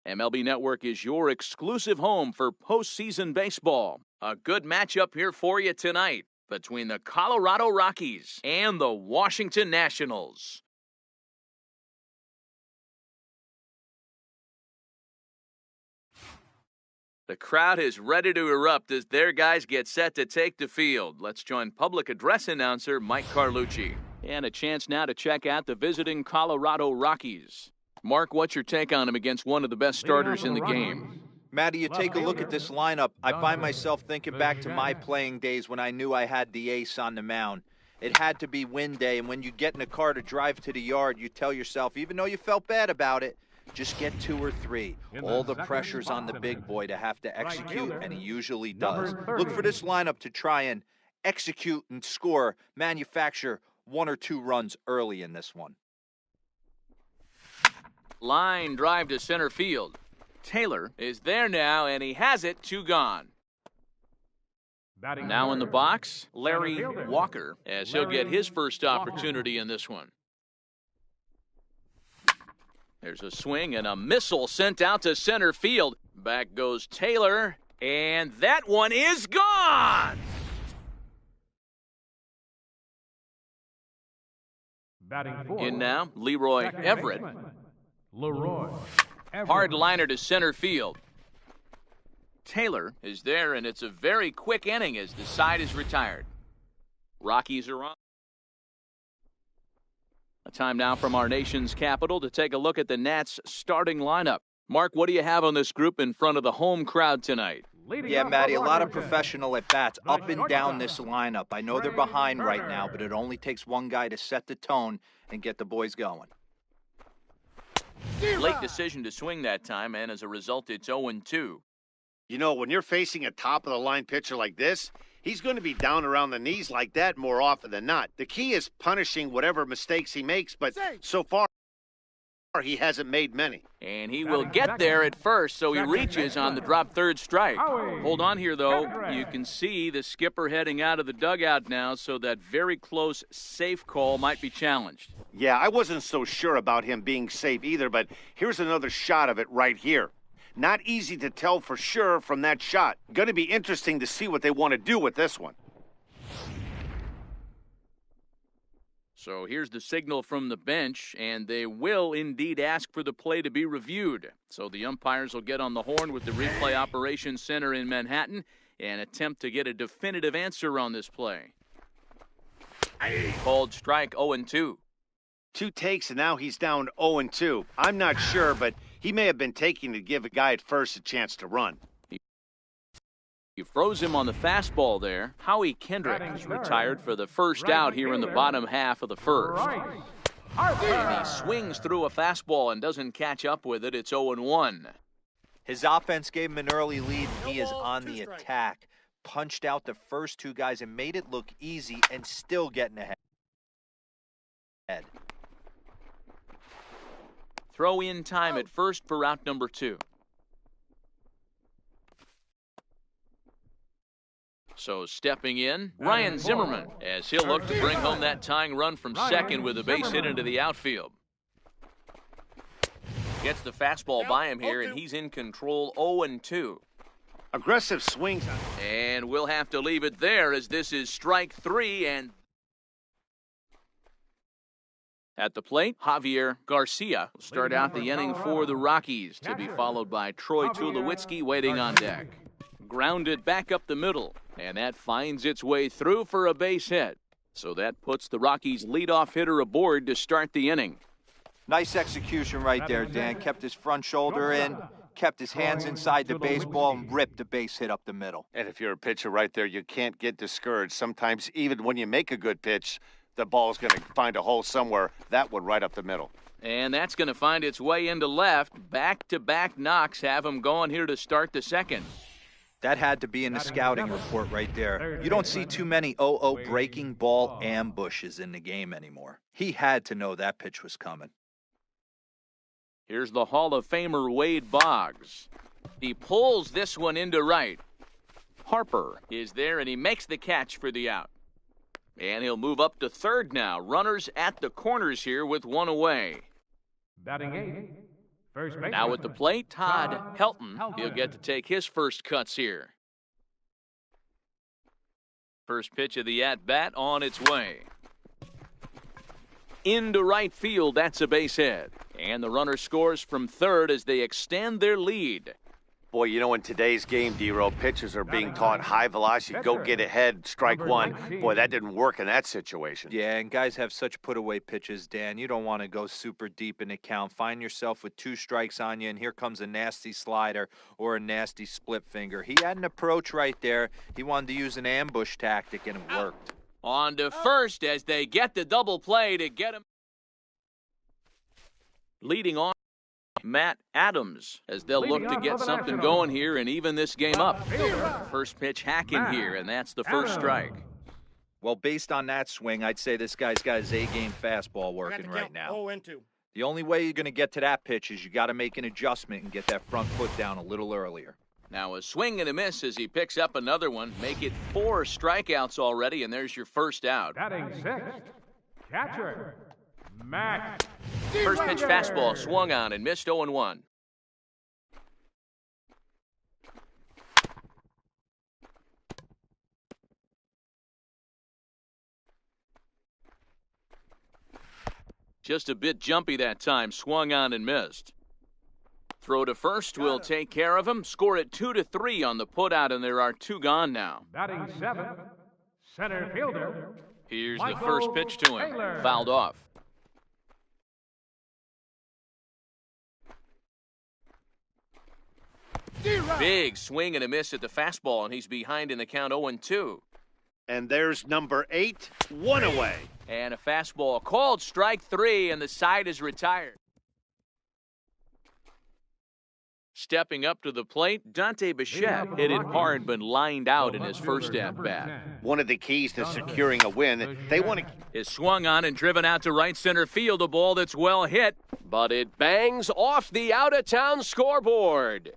MLB Network is your exclusive home for postseason baseball. A good matchup here for you tonight between the Colorado Rockies and the Washington Nationals. The crowd is ready to erupt as their guys get set to take the field. Let's join public address announcer Mike Carlucci. And a chance now to check out the visiting Colorado Rockies. Mark, what's your take on them against one of the best starters in the game? Matty, you take a look at this lineup. I find myself thinking back to my playing days when I knew I had the ace on the mound. It had to be win day, and when you get in a car to drive to the yard, you tell yourself, even though you felt bad about it, just get 2 or 3. All the pressure's on the big boy to have to execute, and he usually does. Look for this lineup to try and execute and score, manufacture 1 or 2 runs early in this one. Line drive to center field. Taylor is there now, and he has it, 2 gone. Now in the box, Larry Walker, as he'll get his first opportunity in this one. There's a swing and a missile sent out to center field. Back goes Taylor, and that one is gone! In now, Leroy Everett. Hard liner to center field. Taylor is there, and it's a very quick inning as the side is retired. Rockies are on. A time now from our nation's capital to take a look at the Nats starting lineup. Mark, what do you have on this group in front of the home crowd tonight? Yeah, Matty, a lot of professional at-bats up and down this lineup. I know they're behind right now, but it only takes one guy to set the tone and get the boys going. Late decision to swing that time, and as a result, it's 0-2. You know, when you're facing a top-of-the-line pitcher like this, he's going to be down around the knees like that more often than not. The key is punishing whatever mistakes he makes, but so far he hasn't made many. And he will get there at first, so he reaches on the drop third strike. Hold on here, though. You can see the skipper heading out of the dugout now, so that very close safe call might be challenged. Yeah, I wasn't so sure about him being safe either, but here's another shot of it right here. Not easy to tell for sure from that shot. Going to be interesting to see what they want to do with this one. So here's the signal from the bench, and they will indeed ask for the play to be reviewed. So the umpires will get on the horn with the replay operations center in Manhattan and attempt to get a definitive answer on this play. Called strike 0-2. 2 takes, and now he's down 0-2. I'm not sure, but he may have been taking to give a guy at first a chance to run. He froze him on the fastball there. Howie Kendrick is retired for the first out here in the bottom half of the first. And he swings through a fastball and doesn't catch up with it. It's 0-1. His offense gave him an early lead. He is on the attack. Punched out the first 2 guys and made it look easy and still getting ahead. Throw in time at first for out number 2. So stepping in, Ryan Zimmerman, as he'll look to bring home that tying run from second with a base hit into the outfield. Gets the fastball by him here, and he's in control 0-2. Aggressive swings. And we'll have to leave it there as this is strike 3, and at the plate, Javier Garcia will start out the inning for the Rockies, to be followed by Troy Tulowitzki waiting on deck. Grounded back up the middle, and that finds its way through for a base hit. So that puts the Rockies' leadoff hitter aboard to start the inning. Nice execution right there, Dan. Kept his front shoulder in, kept his hands inside the baseball, and ripped the base hit up the middle. And if you're a pitcher right there, you can't get discouraged. Sometimes even when you make a good pitch, the ball's going to find a hole somewhere. That one right up the middle. And that's going to find its way into left. Back-to-back knocks have him going here to start the second. That had to be in the scouting report right there. You don't see too many 0-0 breaking ball ambushes in the game anymore. He had to know that pitch was coming. Here's the Hall of Famer Wade Boggs. He pulls this one into right. Harper is there, and he makes the catch for the out. And he'll move up to third now. Runners at the corners here with 1 away. Batting 8, Now at the plate, Todd Helton. He'll get to take his first cuts here. First pitch of the at-bat on its way. Into right field, that's a base hit. And the runner scores from third as they extend their lead. Boy, you know, in today's game, D-Row, pitchers are being taught high velocity, go get ahead, strike one. Boy, that didn't work in that situation. Yeah, and guys have such put-away pitches, Dan. You don't want to go super deep in the count. Find yourself with 2 strikes on you, and here comes a nasty slider or a nasty split finger. He had an approach right there. He wanted to use an ambush tactic, and it worked. On to first as they get the double play to get him. Leading on, Matt Adams, as they'll look to get something going here and even this game up. First pitch hacking here, and that's the first strike. Well, based on that swing, I'd say this guy's got his A-game fastball working right now. The only way you're going to get to that pitch is you got to make an adjustment and get that front foot down a little earlier. Now a swing and a miss as he picks up another one. Make it 4 strikeouts already, and there's your first out. Batting sixth, catcher, Matt. First pitch fastball swung on and missed 0-1. Just a bit jumpy that time, swung on and missed. Throw to first will take care of him. Score it 2-3 on the putout, and there are 2 gone now. Batting seventh, center fielder. Here's the first pitch to him. Fouled off. Big swing and a miss at the fastball, and he's behind in the count 0-2. And there's number 8, 1 away. And a fastball called strike 3, and the side is retired. Stepping up to the plate, Dante Bichette hit it hard but lined out in his first at-bat. One of the keys to securing a win, they want to... Is swung on and driven out to right center field, a ball that's well hit, but it bangs off the out-of-town scoreboard.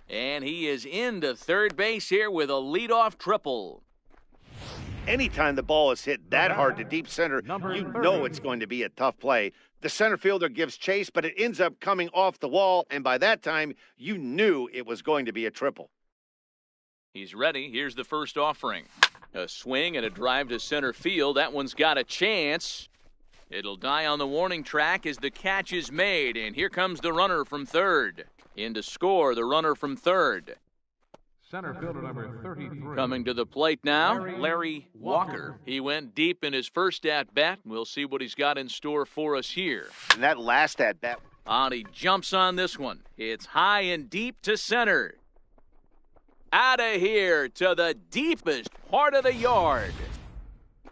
And he is into third base here with a leadoff triple. Anytime the ball is hit that hard to deep center, you know it's going to be a tough play. The center fielder gives chase, but it ends up coming off the wall, and by that time, you knew it was going to be a triple. He's ready. Here's the first offering. A swing and a drive to center field. That one's got a chance. It'll die on the warning track as the catch is made, and here comes the runner from third. In to score, the runner from third. Center fielder number 33. Coming to the plate now, Larry Walker. He went deep in his first at-bat. We'll see what he's got in store for us here. And that last at-bat... He jumps on this one. It's high and deep to center. Out of here to the deepest part of the yard.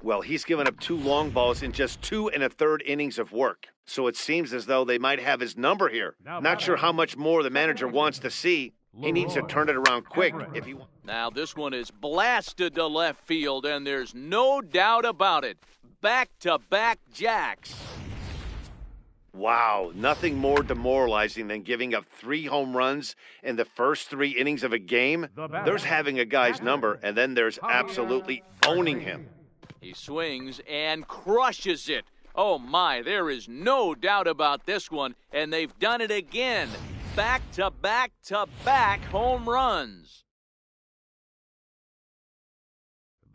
Well, he's given up 2 long balls in just 2 1/3 innings of work. So it seems as though they might have his number here. Not sure how much more the manager wants to see. He needs to turn it around quick if he wants. Now this one is blasted to left field, and there's no doubt about it. Back-to-back jacks. Wow, nothing more demoralizing than giving up 3 home runs in the first 3 innings of a game. There's having a guy's number, and then there's absolutely owning him. He swings and crushes it. Oh my, there is no doubt about this one, and they've done it again. Back-to-back-to-back home runs.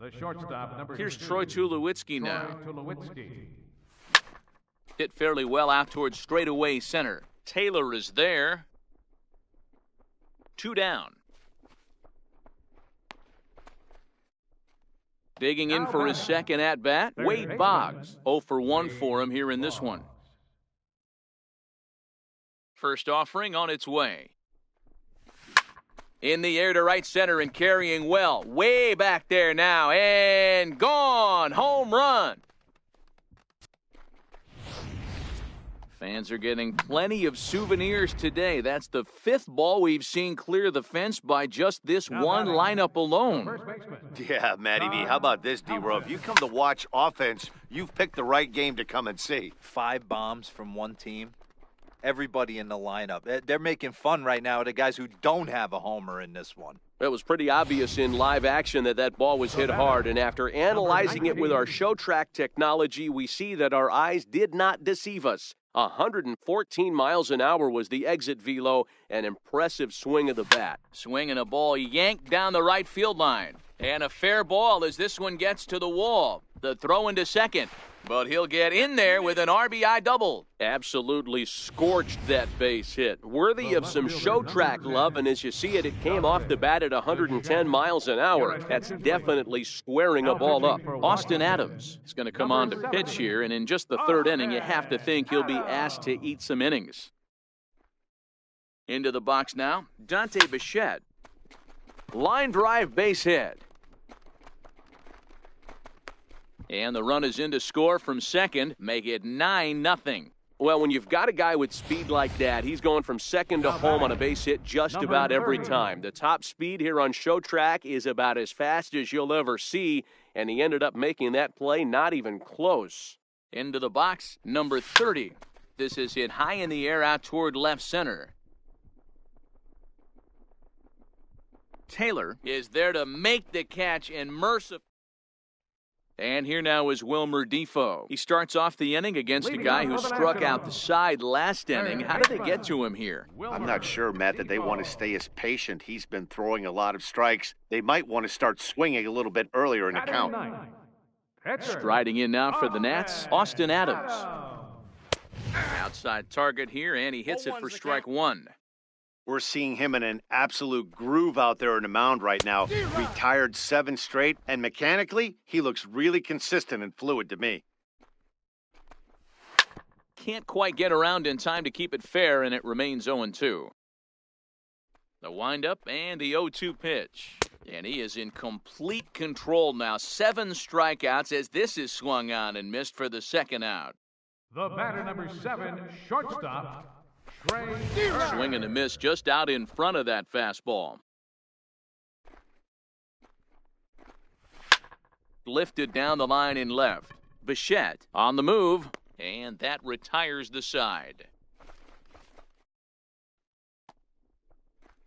The shortstop, number Here's 2, Troy Tulowitzki now. Tulowitzki. Hit fairly well out towards straightaway center. Taylor is there. 2 down. Digging in for his second at-bat, Wade Boggs. 0 for 1 for him here in this one. First offering on its way. In the air to right center and carrying well. Way back there now and gone. Home run. Fans are getting plenty of souvenirs today. That's the 5th ball we've seen clear the fence by just this one lineup alone. Yeah, Matty B, how about this, D-Row? If you come to watch offense, you've picked the right game to come and see. 5 bombs from one team. Everybody in the lineup. They're making fun right now of the guys who don't have a homer in this one. It was pretty obvious in live action that ball was hit hard, and after analyzing it with our show track technology, we see that our eyes did not deceive us. 114 miles an hour was the exit velo, an impressive swing of the bat. Swinging a ball yanked down the right field line. And a fair ball as this one gets to the wall. The throw into second. But he'll get in there with an RBI double. Absolutely scorched that base hit. Worthy of some show track love, and as you see it, it came off the bat at 110 miles an hour. That's definitely squaring a ball up. Austin Adams is going to come on to pitch here, and in just the third inning, you have to think he'll be asked to eat some innings. Into the box now, Dante Bichette. Line drive base hit. And the run is in to score from second, make it 9-0. Well, when you've got a guy with speed like that, he's going from second to home on a base hit just about every time. The top speed here on show track is about as fast as you'll ever see, and he ended up making that play not even close. Into the box, number 30. This is hit high in the air out toward left center. Taylor is there to make the catch and merciful. And here now is Wilmer Defoe. He starts off the inning against a guy who struck out the side last inning. How did they get to him here? I'm not sure, Matt, that they want to stay as patient. He's been throwing a lot of strikes. They might want to start swinging a little bit earlier in the count. Striding in now for the Nats, Austin Adams. Outside target here, and he hits it for strike one. We're seeing him in an absolute groove out there in the mound right now. Retired 7 straight, and mechanically, he looks really consistent and fluid to me. Can't quite get around in time to keep it fair, and it remains 0-2. The windup and the 0-2 pitch. And he is in complete control now. 7 strikeouts as this is swung on and missed for the second out. The batter, number 7, shortstop, Swing and a miss just out in front of that fastball. Lifted down the line in left. Bichette on the move, and that retires the side.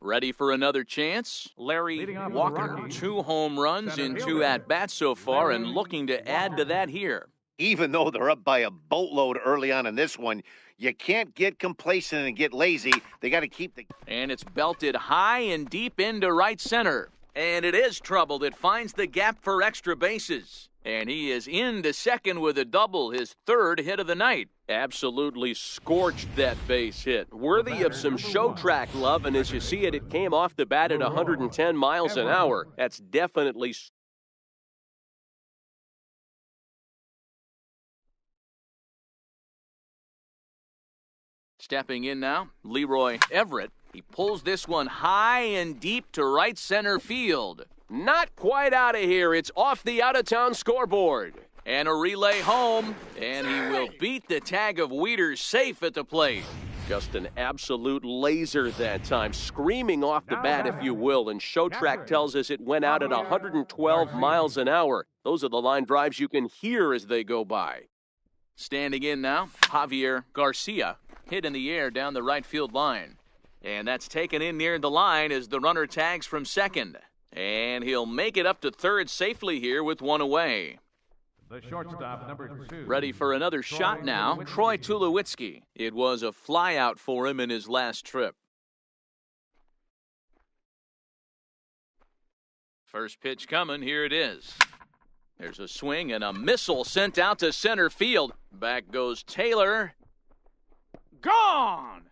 Ready for another chance? Larry Walker. 2 home runs in 2 at-bats so far, and looking to add to that here. Even though they're up by a boatload early on in this one, you can't get complacent and get lazy. They got to keep the... And it's belted high and deep into right center. And it is troubled. It finds the gap for extra bases. And he is into second with a double, his 3rd hit of the night. Absolutely scorched that base hit. Worthy of some show track love, and as you see it, it came off the bat at 110 miles an hour. That's definitely... Stepping in now, Leroy Everett. He pulls this one high and deep to right center field. Not quite out of here. It's off the out-of-town scoreboard. And a relay home, and he will beat the tag of Wieters safe at the plate. Just an absolute laser that time, screaming off the bat, if you will, and show track tells us it went out at 112 miles an hour. Those are the line drives you can hear as they go by. Standing in now, Javier Garcia. Hit in the air down the right field line. And that's taken in near the line as the runner tags from second. And he'll make it up to third safely here with 1 away. The shortstop, number 2. Ready for another shot now, Troy Tulowitzki. It was a flyout for him in his last trip. First pitch coming, here it is. There's a swing and a missile sent out to center field. Back goes Taylor. Gone!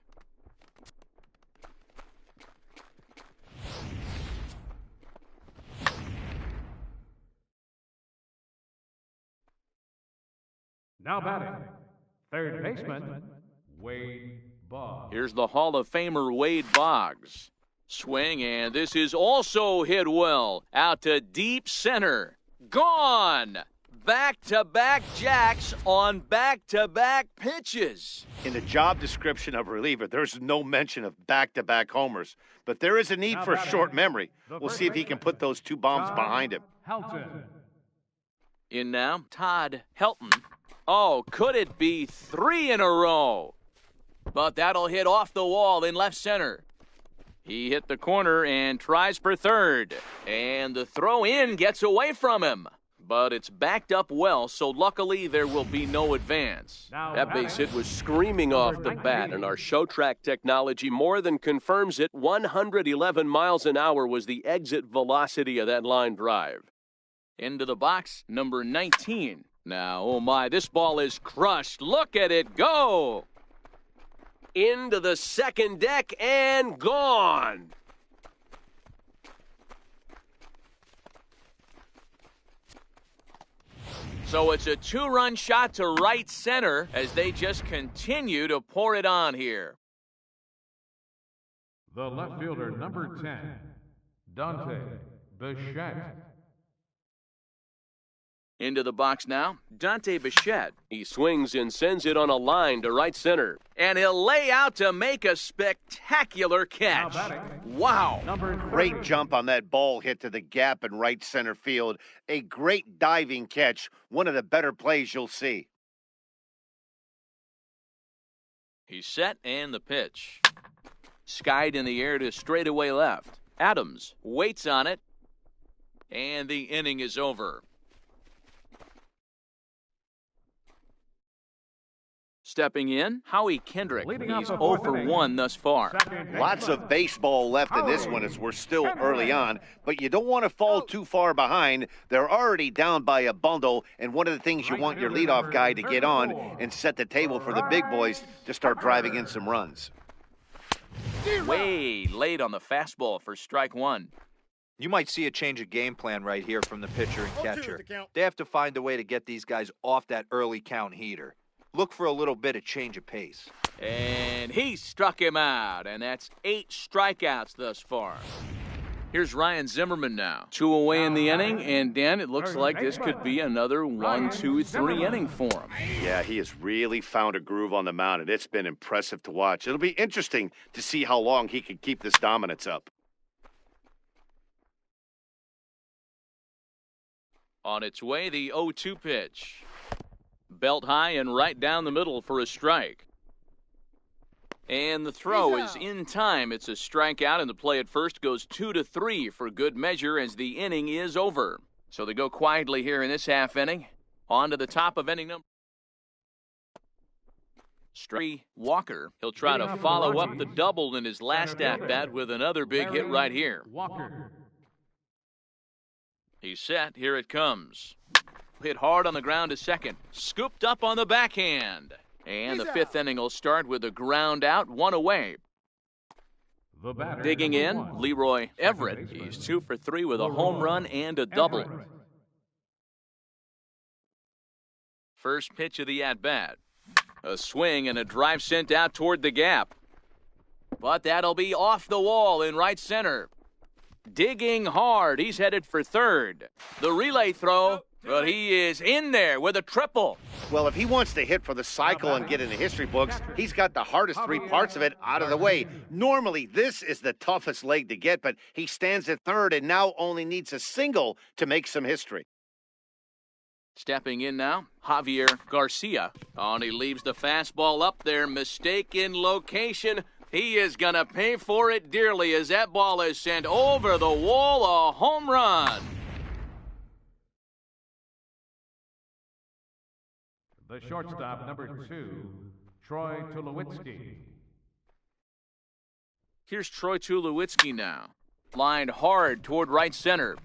Now batting, third baseman, Wade Boggs. Here's the Hall of Famer Wade Boggs. Swing, and this is also hit well. Out to deep center. Gone! Back-to-back jacks on back-to-back pitches. In the job description of reliever, there's no mention of back-to-back homers. But there is a need for short memory. We'll see if he can put those 2 bombs behind him. Helton. In now, Todd Helton. Oh, could it be 3 in a row? But that'll hit off the wall in left center. He hit the corner and tries for third. And the throw in gets away from him. But it's backed up well, so luckily there will be no advance. That base hit was screaming off the bat, and our show track technology more than confirms it. 111 miles an hour was the exit velocity of that line drive. Into the box, number 19. Now, oh my, this ball is crushed. Look at it go! Into the second deck and gone. So it's a two-run shot to right center as they just continue to pour it on here. The left fielder, number 10, Dante Bichette. Into the box now, Dante Bichette. He swings and sends it on a line to right center. And he'll lay out to make a spectacular catch. Wow. Great jump on that ball hit to the gap in right center field. A great diving catch. One of the better plays you'll see. He's set and the pitch. Skied in the air to straightaway left. Adams waits on it. And the inning is over. Stepping in, Howie Kendrick. He's 0 for 1 thus far. Lots of baseball left in this one as we're still early on, but you don't want to fall too far behind. They're already down by a bundle, and one of the things you want your leadoff guy to get on and set the table for the big boys to start driving in some runs. Way late on the fastball for strike one. You might see a change of game plan right here from the pitcher and catcher. They have to find a way to get these guys off that early count heater. Look for a little bit of change of pace. And he struck him out, and that's 8 strikeouts thus far. Here's Ryan Zimmerman now. 2 away in the inning, and Dan, it looks like this could be another 1, 2, 3 inning for him. Yeah, he has really found a groove on the mound, and it's been impressive to watch. It'll be interesting to see how long he can keep this dominance up. On its way, the 0-2 pitch. Belt high and right down the middle for a strike. And the throw is in time. It's a strikeout, and the play at first goes 2-3 for good measure as the inning is over. So they go quietly here in this half inning. On to the top of inning number. Straight Walker. He'll try to follow up the double in his last at-bat with another big hit right here. He's set. Here it comes. Hit hard on the ground to second. Scooped up on the backhand. And the 5th inning will start with a ground out, 1 away. Digging in, Leroy Everett. He's 2 for 3 with a home run and a double. First pitch of the at-bat. A swing and a drive sent out toward the gap. But that'll be off the wall in right center. Digging hard. He's headed for third. The relay throw. But he is in there with a triple. Well, if he wants to hit for the cycle and get in the history books, he's got the hardest 3 parts of it out of the way. Normally, this is the toughest leg to get, but he stands at third and now only needs a single to make some history. Stepping in now, Javier Garcia. And he leaves the fastball up there. Mistake in location. He is going to pay for it dearly as that ball is sent over the wall. A home run. The shortstop, number 2, Troy Tulowitzki. Here's Troy Tulowitzki now. Lined hard toward right center.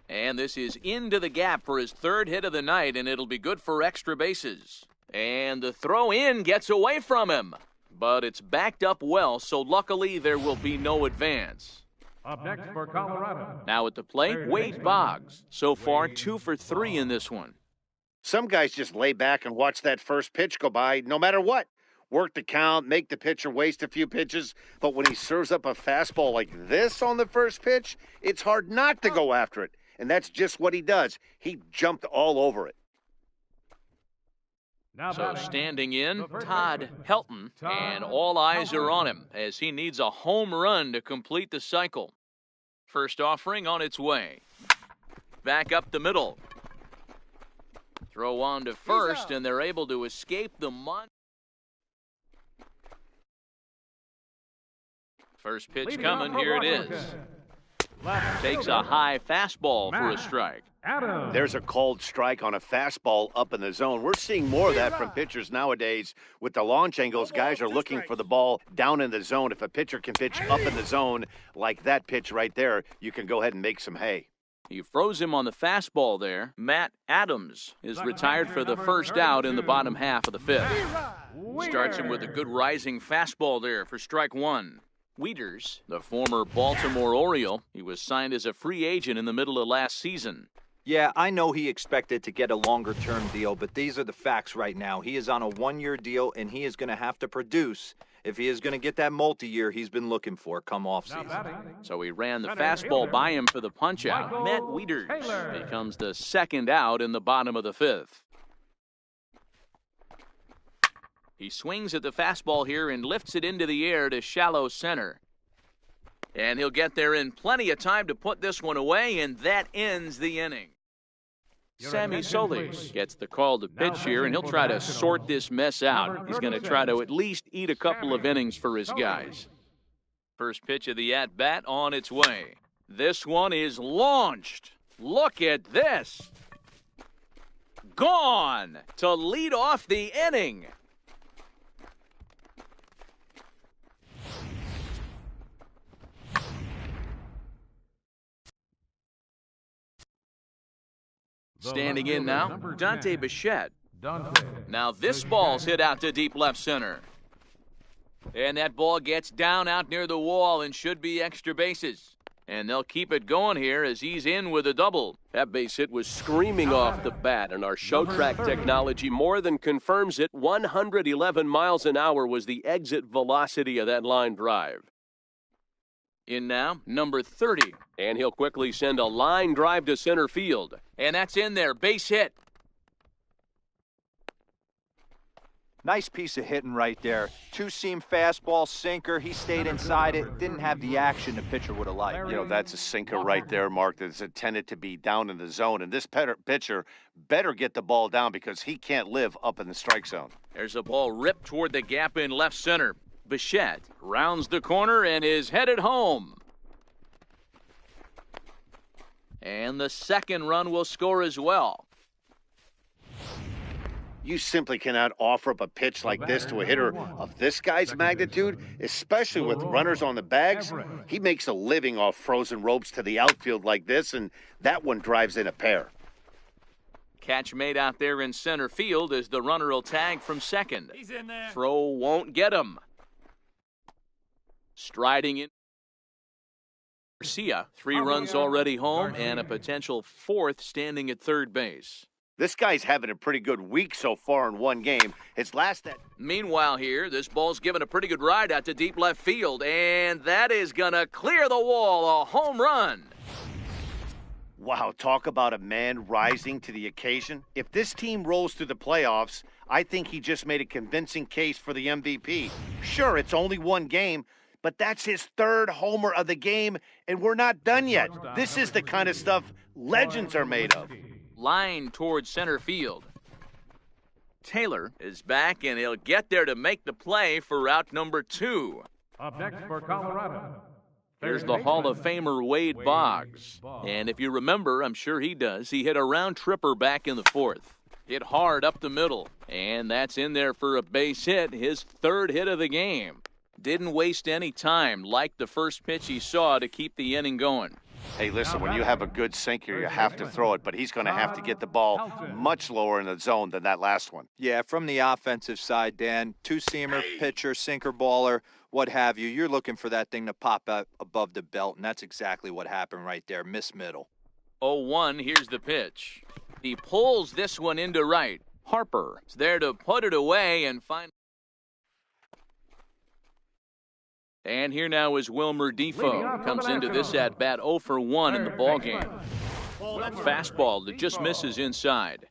And this is into the gap for his 3rd hit of the night, and it'll be good for extra bases. And the throw in gets away from him. But it's backed up well, so luckily there will be no advance. Up next for Colorado. Now at the plate, Wade Boggs. So far, 2 for 3 in this one. Some guys just lay back and watch that first pitch go by no matter what. Work the count, make the pitcher waste a few pitches. But when he serves up a fastball like this on the first pitch, it's hard not to go after it. And that's just what he does. He jumped all over it. So standing in, Todd Helton, and all eyes are on him as he needs a home run to complete the cycle. First offering on its way. Back up the middle. Throw on to first, and they're able to escape the First pitch coming, here it is. Takes a high fastball for a strike. There's a called strike on a fastball up in the zone. We're seeing more of that from pitchers nowadays. With the launch angles, guys are looking for the ball down in the zone. If a pitcher can pitch up in the zone like that pitch right there, you can go ahead and make some hay. He froze him on the fastball there. Matt Adams is retired for the first out in the bottom half of the fifth. Starts him with a good rising fastball there for strike one. Wieters, the former Baltimore Oriole, he was signed as a free agent in the middle of last season. Yeah, I know he expected to get a longer-term deal, but these are the facts right now. He is on a one-year deal, and he is going to have to produce if he is going to get that multi-year he's been looking for come off-season. So he ran the fastball by him for the punch-out. Matt Wieters becomes the second out in the bottom of the fifth. He swings at the fastball here and lifts it into the air to shallow center. And he'll get there in plenty of time to put this one away, and that ends the inning. Sammy Solis gets the call to pitch here, and he'll try to sort this mess out. He's going to try to at least eat a couple of innings for his guys. First pitch of the at-bat on its way. This one is launched. Look at this. Gone to lead off the inning. Standing in now, Dante Bichette. Now this ball's hit out to deep left center. And that ball gets down out near the wall and should be extra bases. And they'll keep it going here as he's in with a double. That base hit was screaming off the bat, and our show track technology more than confirms it. 111 miles an hour was the exit velocity of that line drive. In now, number 30. And he'll quickly send a line drive to center field. And that's in there, base hit. Nice piece of hitting right there. Two-seam fastball, sinker. He stayed inside it. Didn't have the action the pitcher would have liked. You know, that's a sinker right there, Mark, that's intended to be down in the zone. And this pitcher better get the ball down because he can't live up in the strike zone. There's a ball ripped toward the gap in left center. Bichette rounds the corner and is headed home. And the second run will score as well. You simply cannot offer up a pitch like this to a hitter of this guy's magnitude, especially with runners on the bags. He makes a living off frozen ropes to the outfield like this, and that one drives in a pair. Catch made out there in center field as the runner will tag from second. He's in there. Throw won't get him. Striding in. Garcia, 3 runs already home and a potential 4th standing at third base. This guy's having a pretty good week so far in one game. His last at. Meanwhile here, this ball's given a pretty good ride out to deep left field, and that is going to clear the wall, a home run. Wow, talk about a man rising to the occasion. If this team rolls through the playoffs, I think he just made a convincing case for the MVP. Sure, it's only one game, but that's his 3rd homer of the game, and we're not done yet. This is the kind of stuff legends are made of. Line towards center field. Taylor is back, and he'll get there to make the play for out number 2. Up next for Colorado. Here's the Hall of Famer Wade Boggs. And if you remember, I'm sure he does, he hit a round tripper back in the 4th. Hit hard up the middle, and that's in there for a base hit, his 3rd hit of the game. Didn't waste any time, like the first pitch he saw, to keep the inning going. Hey, listen, when you have a good sinker, you have to throw it, but he's going to have to get the ball much lower in the zone than that last one. Yeah, from the offensive side, Dan, two-seamer, pitcher, sinker baller, what have you, you're looking for that thing to pop out above the belt, and that's exactly what happened right there, miss middle. 0-1, here's the pitch. He pulls this one into right. Harper is there to put it away and find. And here now is Wilmer Defoe. Comes into this at-bat 0 for 1 in the ballgame. Fastball that just misses inside.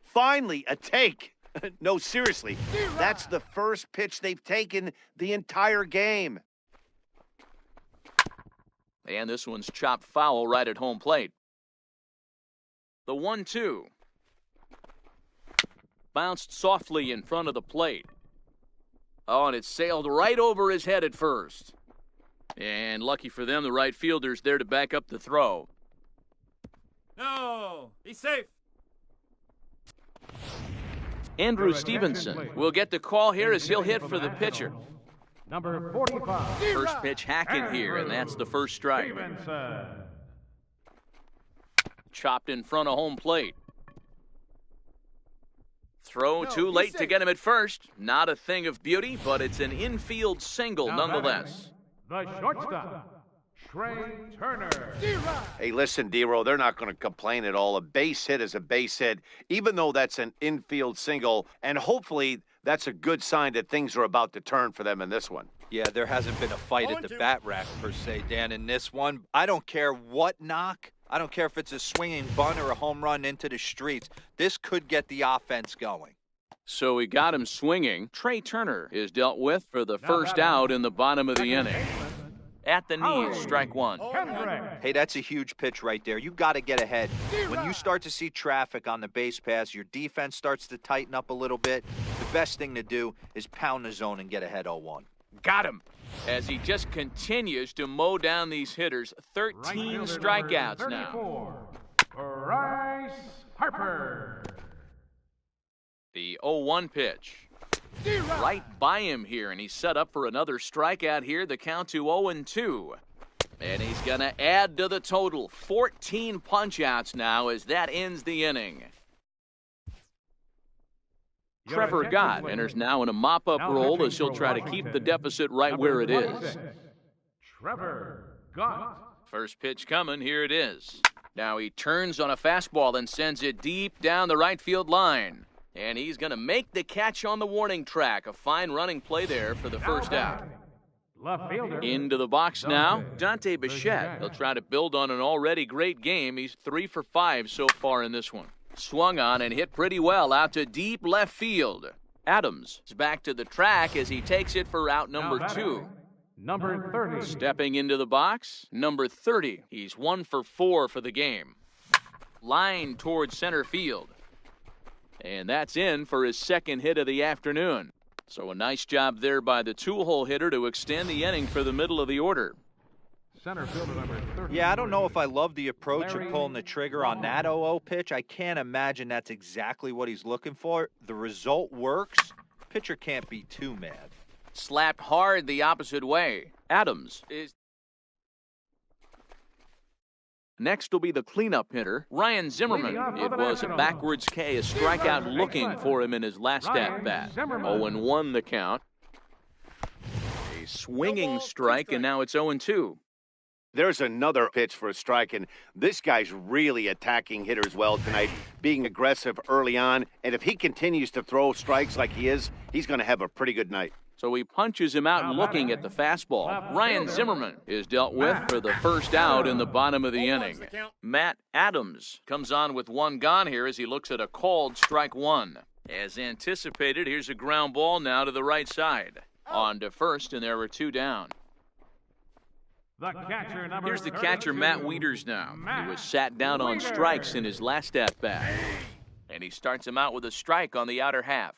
Finally, a take. No, seriously, that's the first pitch they've taken the entire game. And this one's chopped foul right at home plate. The 1-2. Bounced softly in front of the plate. Oh, and it sailed right over his head at first. And lucky for them, the right fielder's there to back up the throw. No, he's safe. Andrew Stevenson will get the call here as he'll hit for the pitcher. Number 45. First pitch hacking here, and that's the first strike. Stevenson. Chopped in front of home plate. Throw too late to get him at first. Not a thing of beauty, but it's an infield single nonetheless. The shortstop, Trey Turner. Hey, listen, D-Row, they're not going to complain at all. A base hit is a base hit, even though that's an infield single, and hopefully that's a good sign that things are about to turn for them in this one. Yeah, there hasn't been a fight at the bat rack, per se, Dan, in this one. I don't care what knock. I don't care if it's a swinging bunt or a home run into the streets. This could get the offense going. So we got him swinging. Trey Turner is dealt with for the first out in the bottom of the inning. At the knees, strike one. Hey, that's a huge pitch right there. You got to get ahead. When you start to see traffic on the base pass, your defense starts to tighten up a little bit. The best thing to do is pound the zone and get ahead 0-1. Got him. As he just continues to mow down these hitters. 13 strikeouts now. Bryce Harper. The 0-1 pitch. Right by him here, and he's set up for another strikeout here. The count to 0-2. And he's going to add to the total. 14 punch-outs now as that ends the inning. Trevor Gott enters now in a mop-up role as he'll try to keep the deficit right where it is. Trevor Gott. First pitch coming, here it is. Now he turns on a fastball and sends it deep down the right field line. And he's going to make the catch on the warning track. A fine running play there for the first out. Left fielder. Into the box now, Dante Bichette. He'll try to build on an already great game. He's 3 for 5 so far in this one. Swung on and hit pretty well out to deep left field. Adams is back to the track as he takes it for out number 2. Number 30. Stepping into the box, number 30. He's 1 for 4 for the game. Line towards center field. And that's in for his second hit of the afternoon. So a nice job there by the two-hole hitter to extend the inning for the middle of the order. Center fielder number 30. Yeah, I don't know if I love the approach of pulling the trigger on that 0-0 pitch. I can't imagine that's exactly what he's looking for. The result works. Pitcher can't be too mad. Slapped hard the opposite way. Adams is... Next will be the cleanup hitter, Ryan Zimmerman. It was a backwards K, a strikeout looking for him in his last at-bat. 0-1 the count. A swinging strike, and now it's 0-2. There's another pitch for a strike, and this guy's really attacking hitters well tonight, being aggressive early on. And if he continues to throw strikes like he is, he's going to have a pretty good night. So he punches him out looking at the fastball. Ryan Zimmerman is dealt with for the first out in the bottom of the inning. Matt Adams comes on with one gone here as he looks at a called strike one. As anticipated, here's a ground ball now to the right side. On to first, and there are 2 down. Here's the catcher, Matt Wieters now. He was sat down on strikes in his last at-bat. And he starts him out with a strike on the outer half.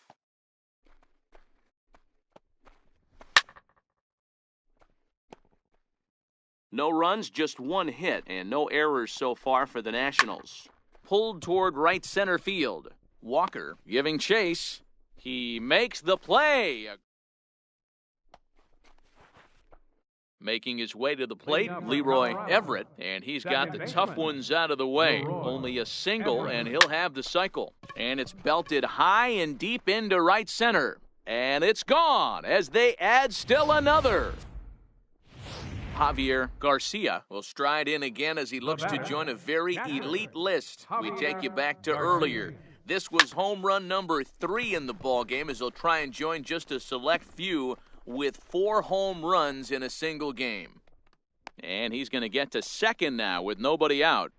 No runs, just 1 hit, and no errors so far for the Nationals. Pulled toward right center field. Walker giving chase. He makes the play. Making his way to the plate, Leroy Everett, and he's got the tough ones out of the way. Only a single, and he'll have the cycle. And it's belted high and deep into right center. And it's gone as they add still another. Javier Garcia will stride in again as he looks to join a very elite list. We take you back to earlier. This was home run number 3 in the ballgame as he'll try and join just a select few with 4 home runs in a single game. And he's going to get to second now with nobody out.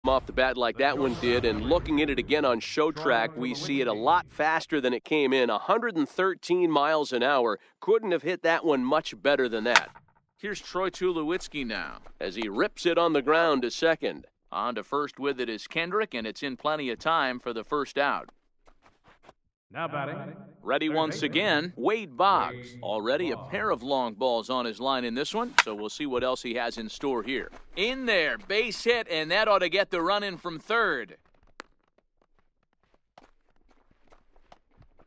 Off the bat like that one did, and looking at it again on show track, we see it a lot faster than it came in. 113 miles an hour. Couldn't have hit that one much better than that. Here's Troy Tulowitzki now as he rips it on the ground to second. On to first with it is Kendrick, and it's in plenty of time for the first out. Now batting. Ready once again, Wade Boggs. Already a pair of long balls on his line in this one, so we'll see what else he has in store here. In there, base hit, and that ought to get the run in from third.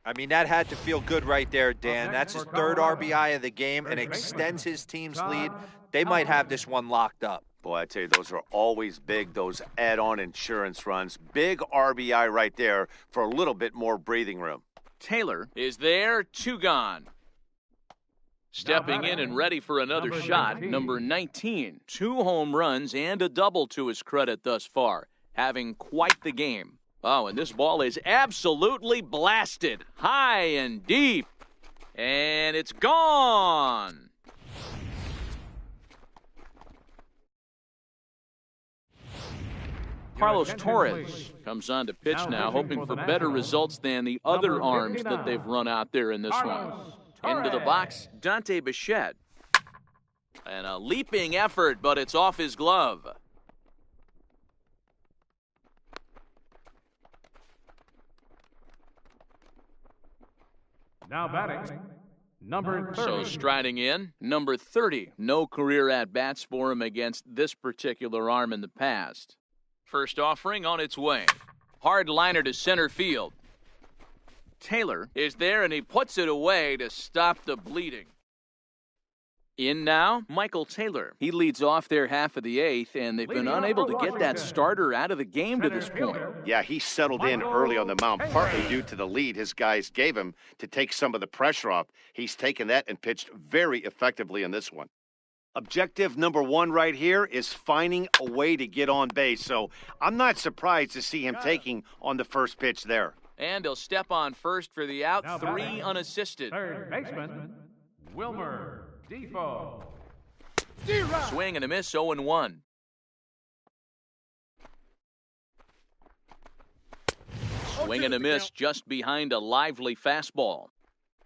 I mean, that had to feel good right there, Dan. That's his third RBI of the game and extends his team's lead. They might have this one locked up. Boy, I tell you, those are always big, those add-on insurance runs. Big RBI right there for a little bit more breathing room. Taylor is there, 2 gone. Stepping in and ready for another shot, number 19. 2 home runs and a double to his credit thus far, having quite the game. Oh, and this ball is absolutely blasted, high and deep, and it's gone. Carlos Torres comes on to pitch now, hoping for better results than the other arms that they've run out there in this one. Into the box, Dante Bichette. And a leaping effort, but it's off his glove. Now batting. Number 30. So striding in, number 30. No career at-bats for him against this particular arm in the past. First offering on its way. Hard liner to center field. Taylor is there, and he puts it away to stop the bleeding. In now, Michael Taylor. He leads off their half of the 8th, and they've been unable to get that starter out of the game to this point. Yeah, he settled in early on the mound, partly due to the lead his guys gave him to take some of the pressure off. He's taken that and pitched very effectively in this one. Objective number 1 right here is finding a way to get on base. So I'm not surprised to see him taking on the first pitch there. And he'll step on first for the out, 3 unassisted. Third baseman, Wilmer Defoe. Swing and a miss, 0-1. Swing and a miss just behind a lively fastball.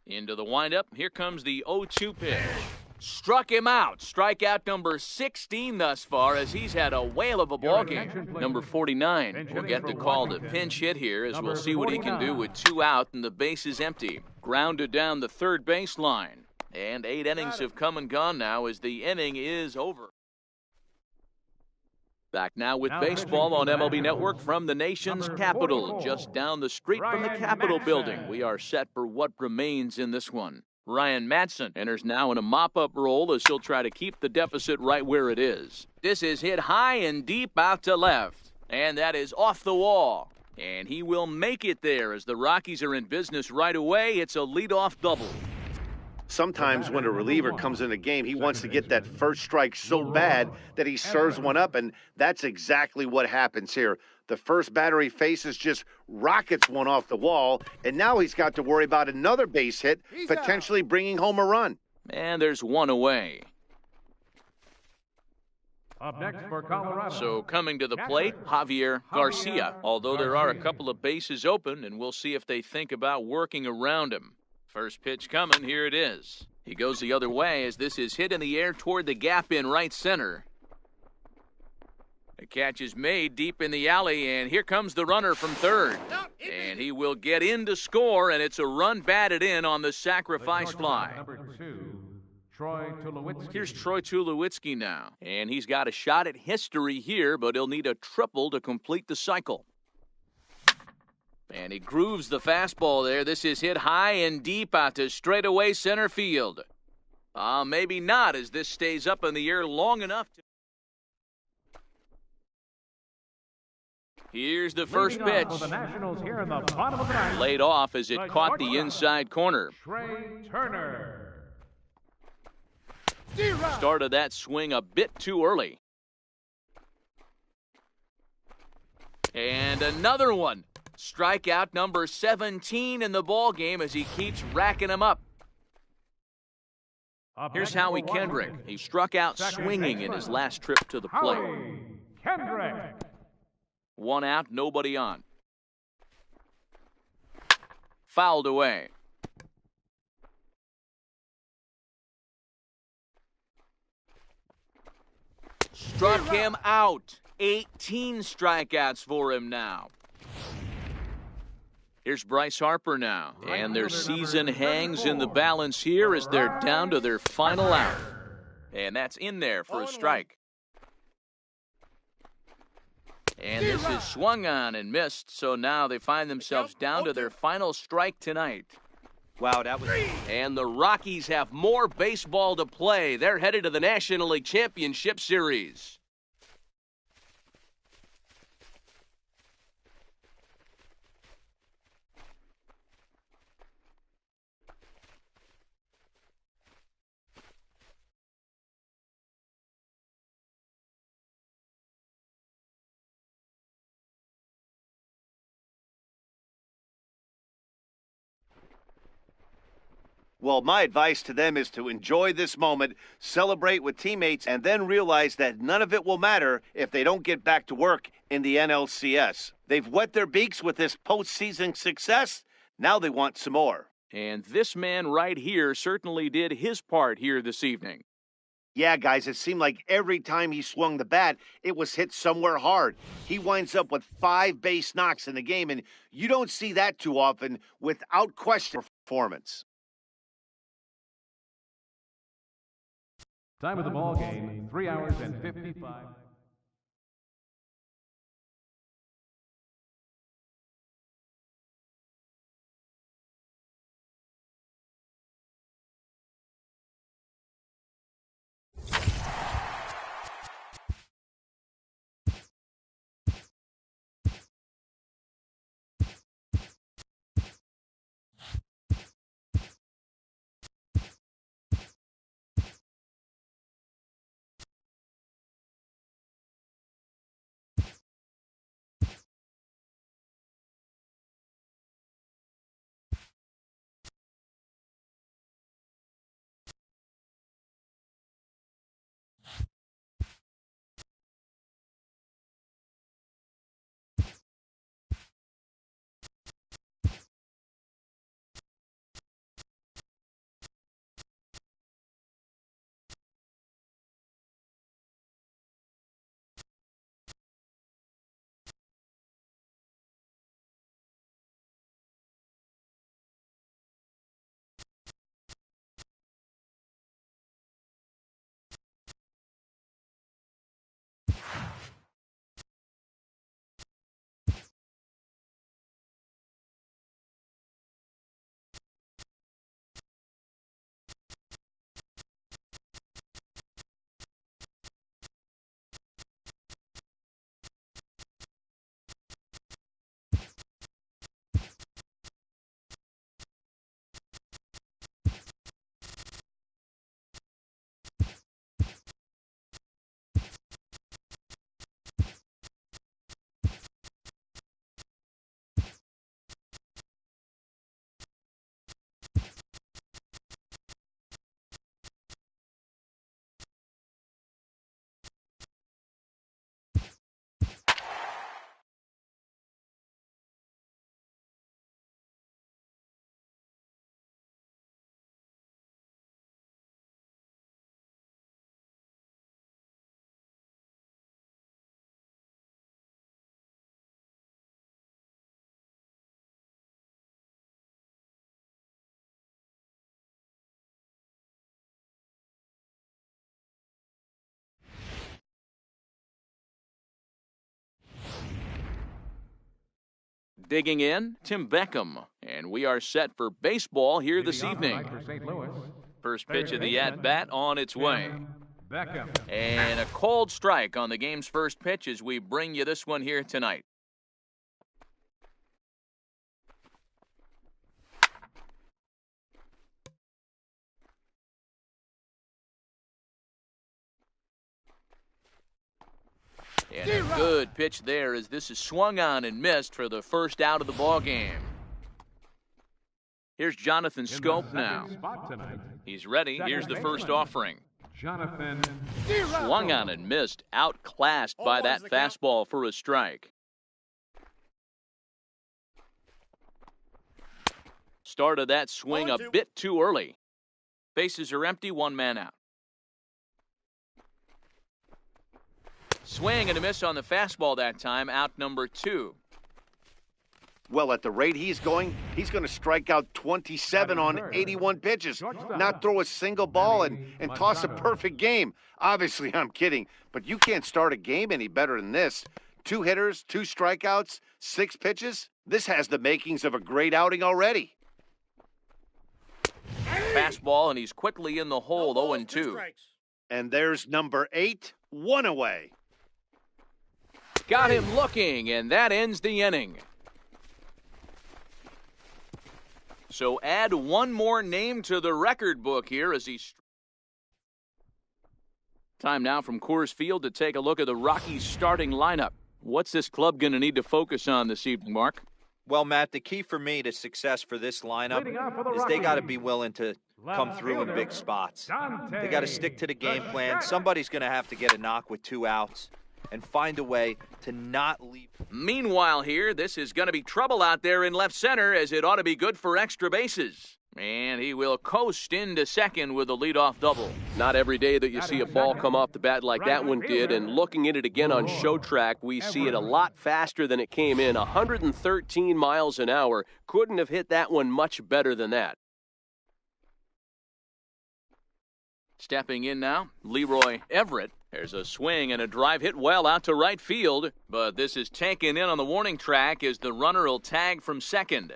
Into the windup, here comes the 0-2 pitch. Struck him out. Strikeout number 16 thus far, as he's had a whale of a ball game. Number 49 will get the call to pinch hit here, as we'll see what he can do with 2 out and the base is empty. Grounded down the third baseline. And 8 innings have come and gone now as the inning is over. Back now with baseball on MLB Network from the nation's capital, just down the street from the Capitol building. We are set for what remains in this one. Ryan Madsen enters now in a mop-up role as he'll try to keep the deficit right where it is. This is hit high and deep out to left, and that is off the wall. And he will make it there as the Rockies are in business right away. It's a leadoff double. Sometimes when a reliever comes in a game, he wants to get that first strike so bad that he serves one up, and that's exactly what happens here. The first batter he faces just rockets one off the wall, and now he's got to worry about another base hit, potentially bringing home a run. And there's 1 away. Up next for Colorado. So coming to the plate, Javier Garcia. Although there are a couple of bases open, and we'll see if they think about working around him. First pitch coming, here it is. He goes the other way as this is hit in the air toward the gap in right center. The catch is made deep in the alley, and here comes the runner from third. And he will get in to score, and it's a run batted in on the sacrifice fly. Number 2, Troy Tulowitzki. Here's Troy Tulowitzki now, and he's got a shot at history here, but he'll need a triple to complete the cycle. And he grooves the fastball there. This is hit high and deep out to straightaway center field. Maybe not, as this stays up in the air long enough to... Here's the first pitch. Laid off as it caught the inside corner. Trey Turner. Started that swing a bit too early. And another one. Strikeout number 17 in the ball game as he keeps racking them up. Here's Howie Kendrick. He struck out swinging in his last trip to the plate. Kendrick. 1 out, nobody on. Fouled away. Struck him out. 18 strikeouts for him now. Here's Bryce Harper now, and their season hangs in the balance here as they're down to their final out. And that's in there for a strike. And this is swung on and missed, so now they find themselves down to their final strike tonight. Wow, that was... And the Rockies have more baseball to play. They're headed to the National League Championship Series. Well, my advice to them is to enjoy this moment, celebrate with teammates, and then realize that none of it will matter if they don't get back to work in the NLCS. They've wet their beaks with this postseason success. Now they want some more. And this man right here certainly did his part here this evening. Yeah, guys, it seemed like every time he swung the bat, it was hit somewhere hard. He winds up with 5 base knocks in the game, and you don't see that too often without question performance. Time of the ball game, 3 hours and 55. Digging in, Tim Beckham. And we are set for baseball here this evening. For St. Louis, First pitch of the at-bat on its way. Beckham. And a cold strike on the game's first pitch as we bring you this one here tonight. And a good pitch there as this is swung on and missed for the first out of the ball game. Here's Jonathan Scope now. He's ready. Here's the first offering. Jonathan. Swung on and missed, outclassed by that fastball for a strike. Started that swing a bit too early. Bases are empty, 1 man out. Swing and a miss on the fastball that time, out number 2. Well, at the rate he's going to strike out 27 on 81 pitches, not throw a single ball and toss a perfect game. Obviously, I'm kidding, but you can't start a game any better than this. 2 hitters, 2 strikeouts, 6 pitches. This has the makings of a great outing already. Fastball, and he's quickly in the hole, 0-2. And there's number 8, 1 away. Got him looking, and that ends the inning. So add one more name to the record book here as he... Time now from Coors Field to take a look at the Rockies' starting lineup. What's this club going to need to focus on this evening, Mark? Well, Matt, the key for me to success for this lineup is they got to be willing to come through in big spots. They got to stick to the game plan. Somebody's going to have to get a knock with 2 outs and find a way to not leave. Meanwhile here, this is going to be trouble out there in left center, as it ought to be good for extra bases. And he will coast into second with a leadoff double. Not every day that you see a ball come off the bat like that one did, and looking at it again on show track, we see it a lot faster than it came in. 113 miles an hour. Couldn't have hit that one much better than that. Stepping in now, Leroy Everett. There's a swing and a drive hit well out to right field, but this is taken in on the warning track as the runner will tag from second.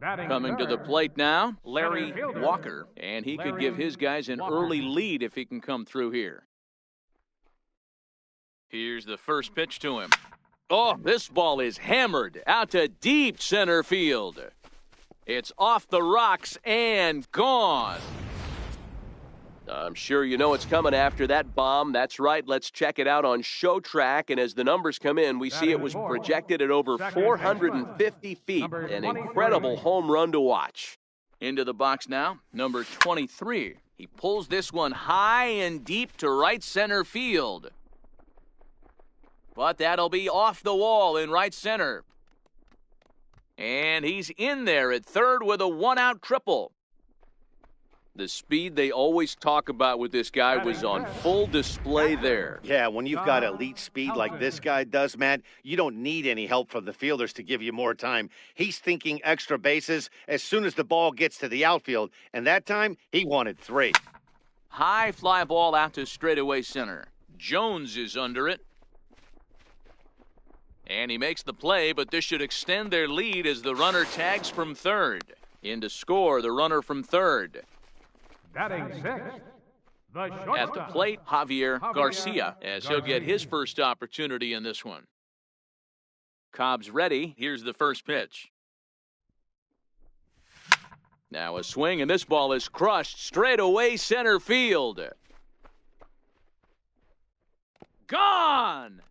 Coming to the plate now, Larry Walker, and he could give his guys an early lead if he can come through here. Here's the first pitch to him. Oh, this ball is hammered out to deep center field. It's off the rocks and gone. I'm sure you know it's coming after that bomb. That's right. Let's check it out on show track. And as the numbers come in, we see it was projected at over 450 feet. An incredible home run to watch. Into the box now, number 23. He pulls this one high and deep to right center field. But that'll be off the wall in right center. And he's in there at third with a 1-out triple. The speed they always talk about with this guy was on full display there. Yeah, when you've got elite speed like this guy does, Matt, you don't need any help from the fielders to give you more time. He's thinking extra bases as soon as the ball gets to the outfield, and that time he wanted 3. High fly ball out to straightaway center. Jones is under it. And he makes the play, but this should extend their lead as the runner tags from third. In to score, the runner from third. Batting sixth, the shortstop. At the plate, Javier Garcia, as he'll get his first opportunity in this one. Cobb's ready. Here's the first pitch. Now a swing, and this ball is crushed straight away center field. Gone!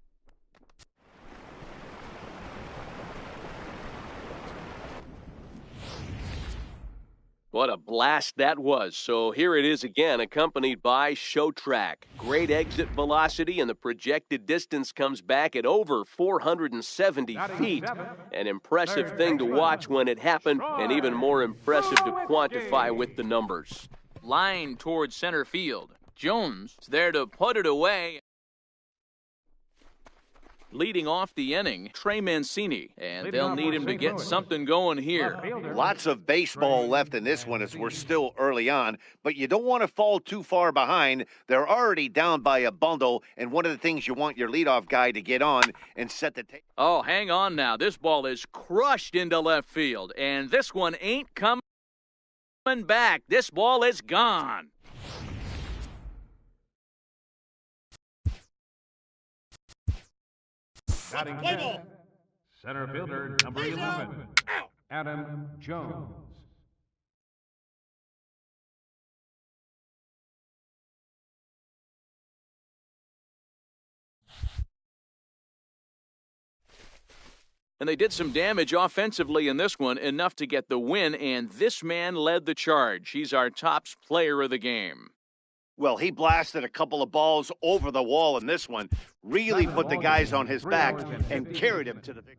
What a blast that was. So here it is again, accompanied by show track. Great exit velocity, and the projected distance comes back at over 470 feet. An impressive thing to watch when it happened, and even more impressive to quantify with the numbers. Line towards center field. Jones is there to put it away. Leading off the inning, Trey Mancini, and they'll need him to get something going here. Lots of baseball left in this one as we're still early on, but you don't want to fall too far behind. They're already down by a bundle, and one of the things you want your leadoff guy to get on and set the table. Oh, hang on now. This ball is crushed into left field, and this one ain't coming back. This ball is gone. Batting fifth, center fielder number 11, Adam Jones. And they did some damage offensively in this one, enough to get the win, and this man led the charge. He's our top player of the game. Well, he blasted a couple of balls over the wall in this one, really put the guys on his back and carried him to the victory.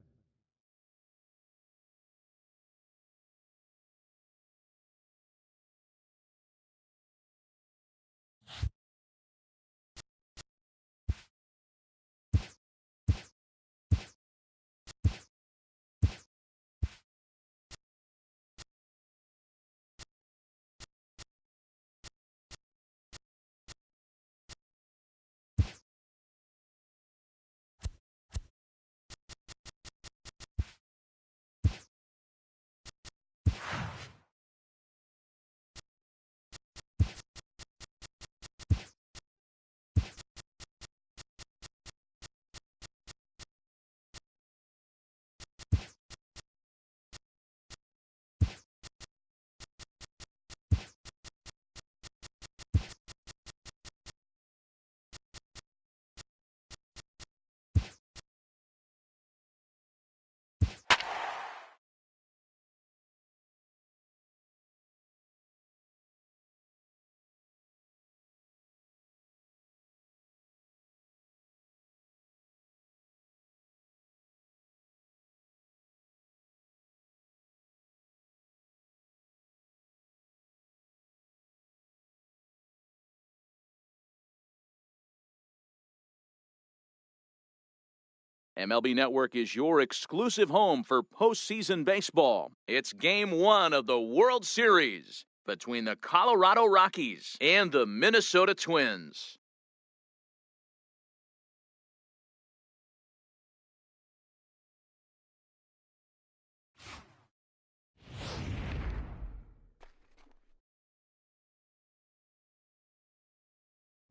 MLB Network is your exclusive home for postseason baseball. It's Game 1 of the World Series between the Colorado Rockies and the Minnesota Twins.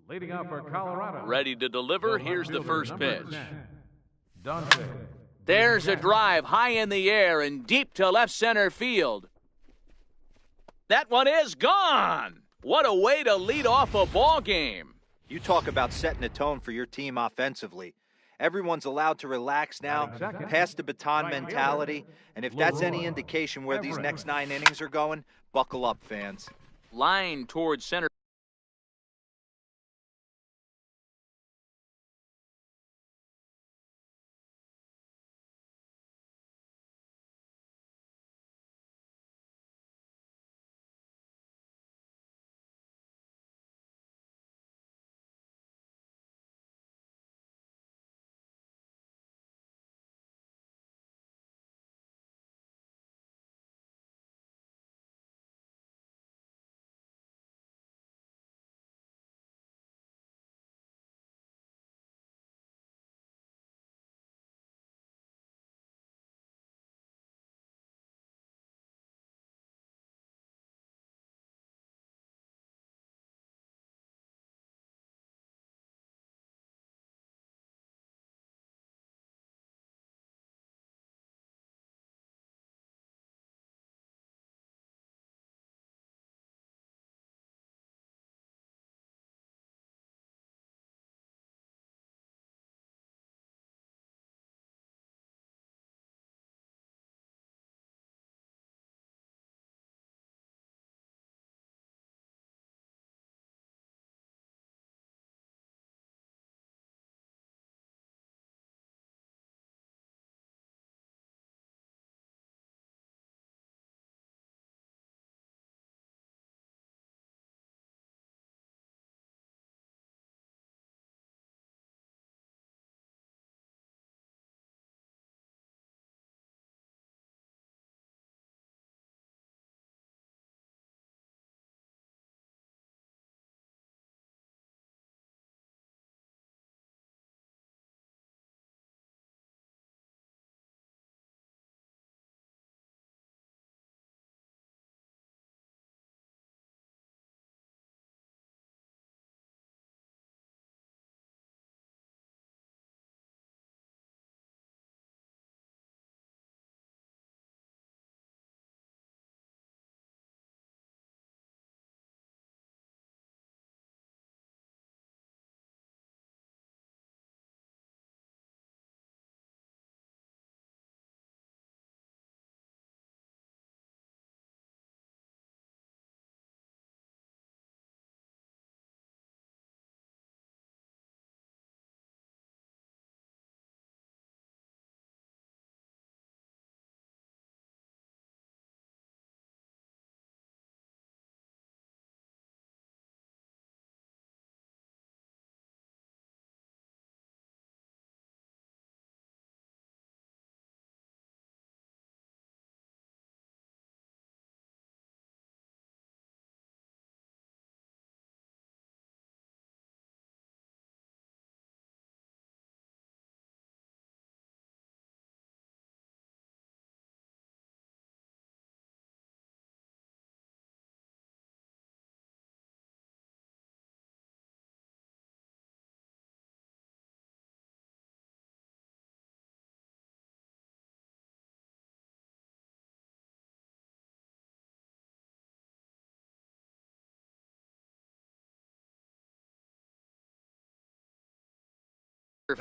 Leading off for Colorado. Ready to deliver, here's the first pitch. 10, Dante. There's a drive high in the air and deep to left center field. That one is gone. What a way to lead off a ball game. You talk about setting a tone for your team offensively. Everyone's allowed to relax now, pass the baton mentality, and if that's any indication where these next 9 innings are going, buckle up, fans. Line towards center.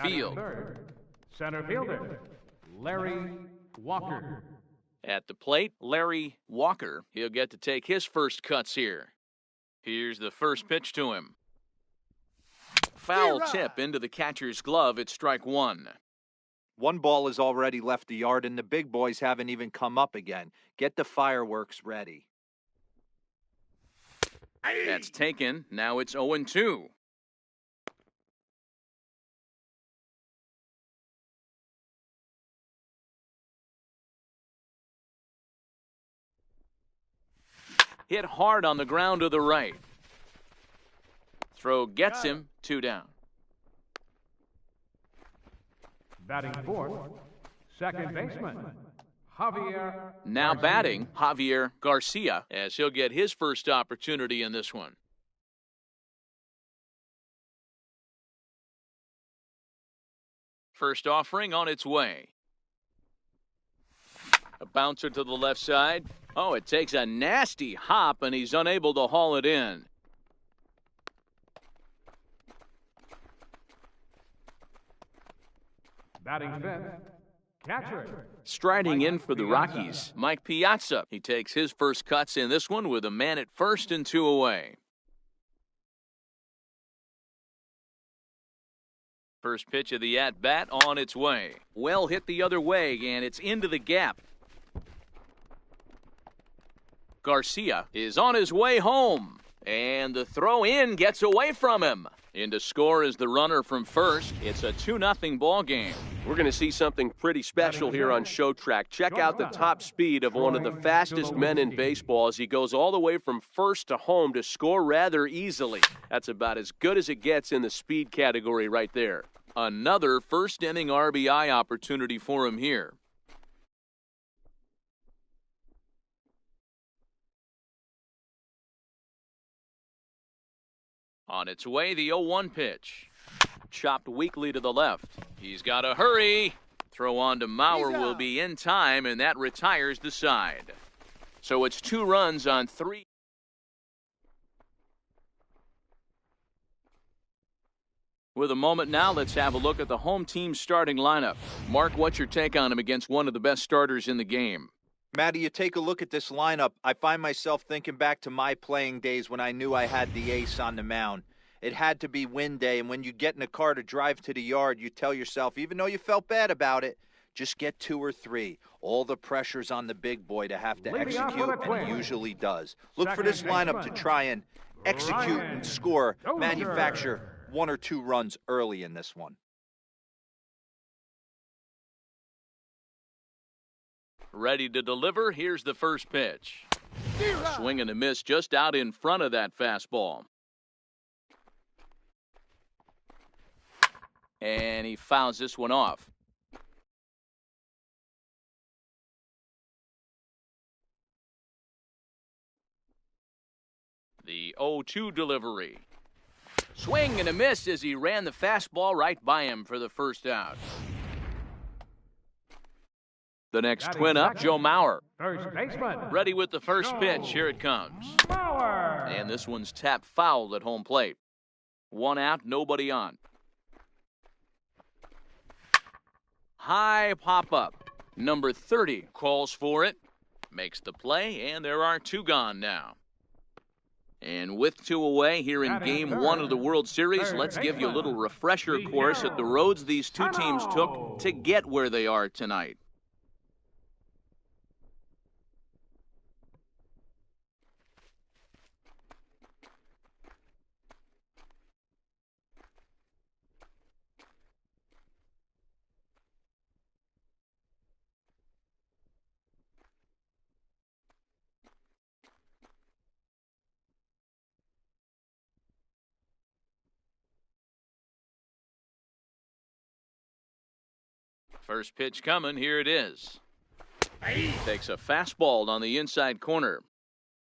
Field. Third, center fielder, Larry Walker. At the plate, Larry Walker. He'll get to take his first cuts here. Here's the first pitch to him. Foul tip into the catcher's glove. It's strike 1. 1 ball has already left the yard, and the big boys haven't even come up again. Get the fireworks ready. That's taken. Now it's 0-2. Hit hard on the ground to the right. Throw gets him, 2 down. Batting fourth, second baseman, Javier. Now Garcia. batting, Javier Garcia, as he'll get his first opportunity in this one. First offering on its way. A bouncer to the left side. Oh, it takes a nasty hop, and he's unable to haul it in. Batting fifth, catcher. Striding in for the Rockies, Mike Piazza. He takes his first cuts in this one with a man at first and 2 away. First pitch of the at-bat on its way. Well hit the other way, and it's into the gap. Garcia is on his way home, and the throw in gets away from him. In to score is the runner from first. It's a 2-0 ball game. We're going to see something pretty special here on Show Track. Check out the top speed of one of the fastest men in baseball as he goes all the way from first to home to score rather easily. That's about as good as it gets in the speed category right there. Another first-inning RBI opportunity for him here. On its way, the 0-1 pitch. Chopped weakly to the left. He's got to hurry. Throw on to Mauer will be in time, and that retires the side. So it's 2 runs on 3. With a moment now, let's have a look at the home team's starting lineup. Mark, what's your take on him against one of the best starters in the game? Matty, you take a look at this lineup, I find myself thinking back to my playing days when I knew I had the ace on the mound. It had to be win day, and when you get in a car to drive to the yard, you tell yourself, even though you felt bad about it, just get 2 or 3. All the pressure's on the big boy to have to execute, and he usually does. Look for this lineup to try and execute and score, manufacture 1 or 2 runs early in this one. Ready to deliver, here's the first pitch. Swing and a miss just out in front of that fastball. And he fouls this one off. The 0-2 delivery. Swing and a miss as he ran the fastball right by him for the first out. The next twin up, Joe Mauer. First baseman. Ready with the first pitch. Here it comes. Mauer. And this one's tapped foul at home plate. 1 out, nobody on. High pop-up. Number 30 calls for it. Makes the play, and there are 2 gone now. And with 2 away here in Game 1 of the World Series, let's give you a little refresher course at the roads these 2 teams took to get where they are tonight. First pitch coming, here it is. Takes a fastball on the inside corner.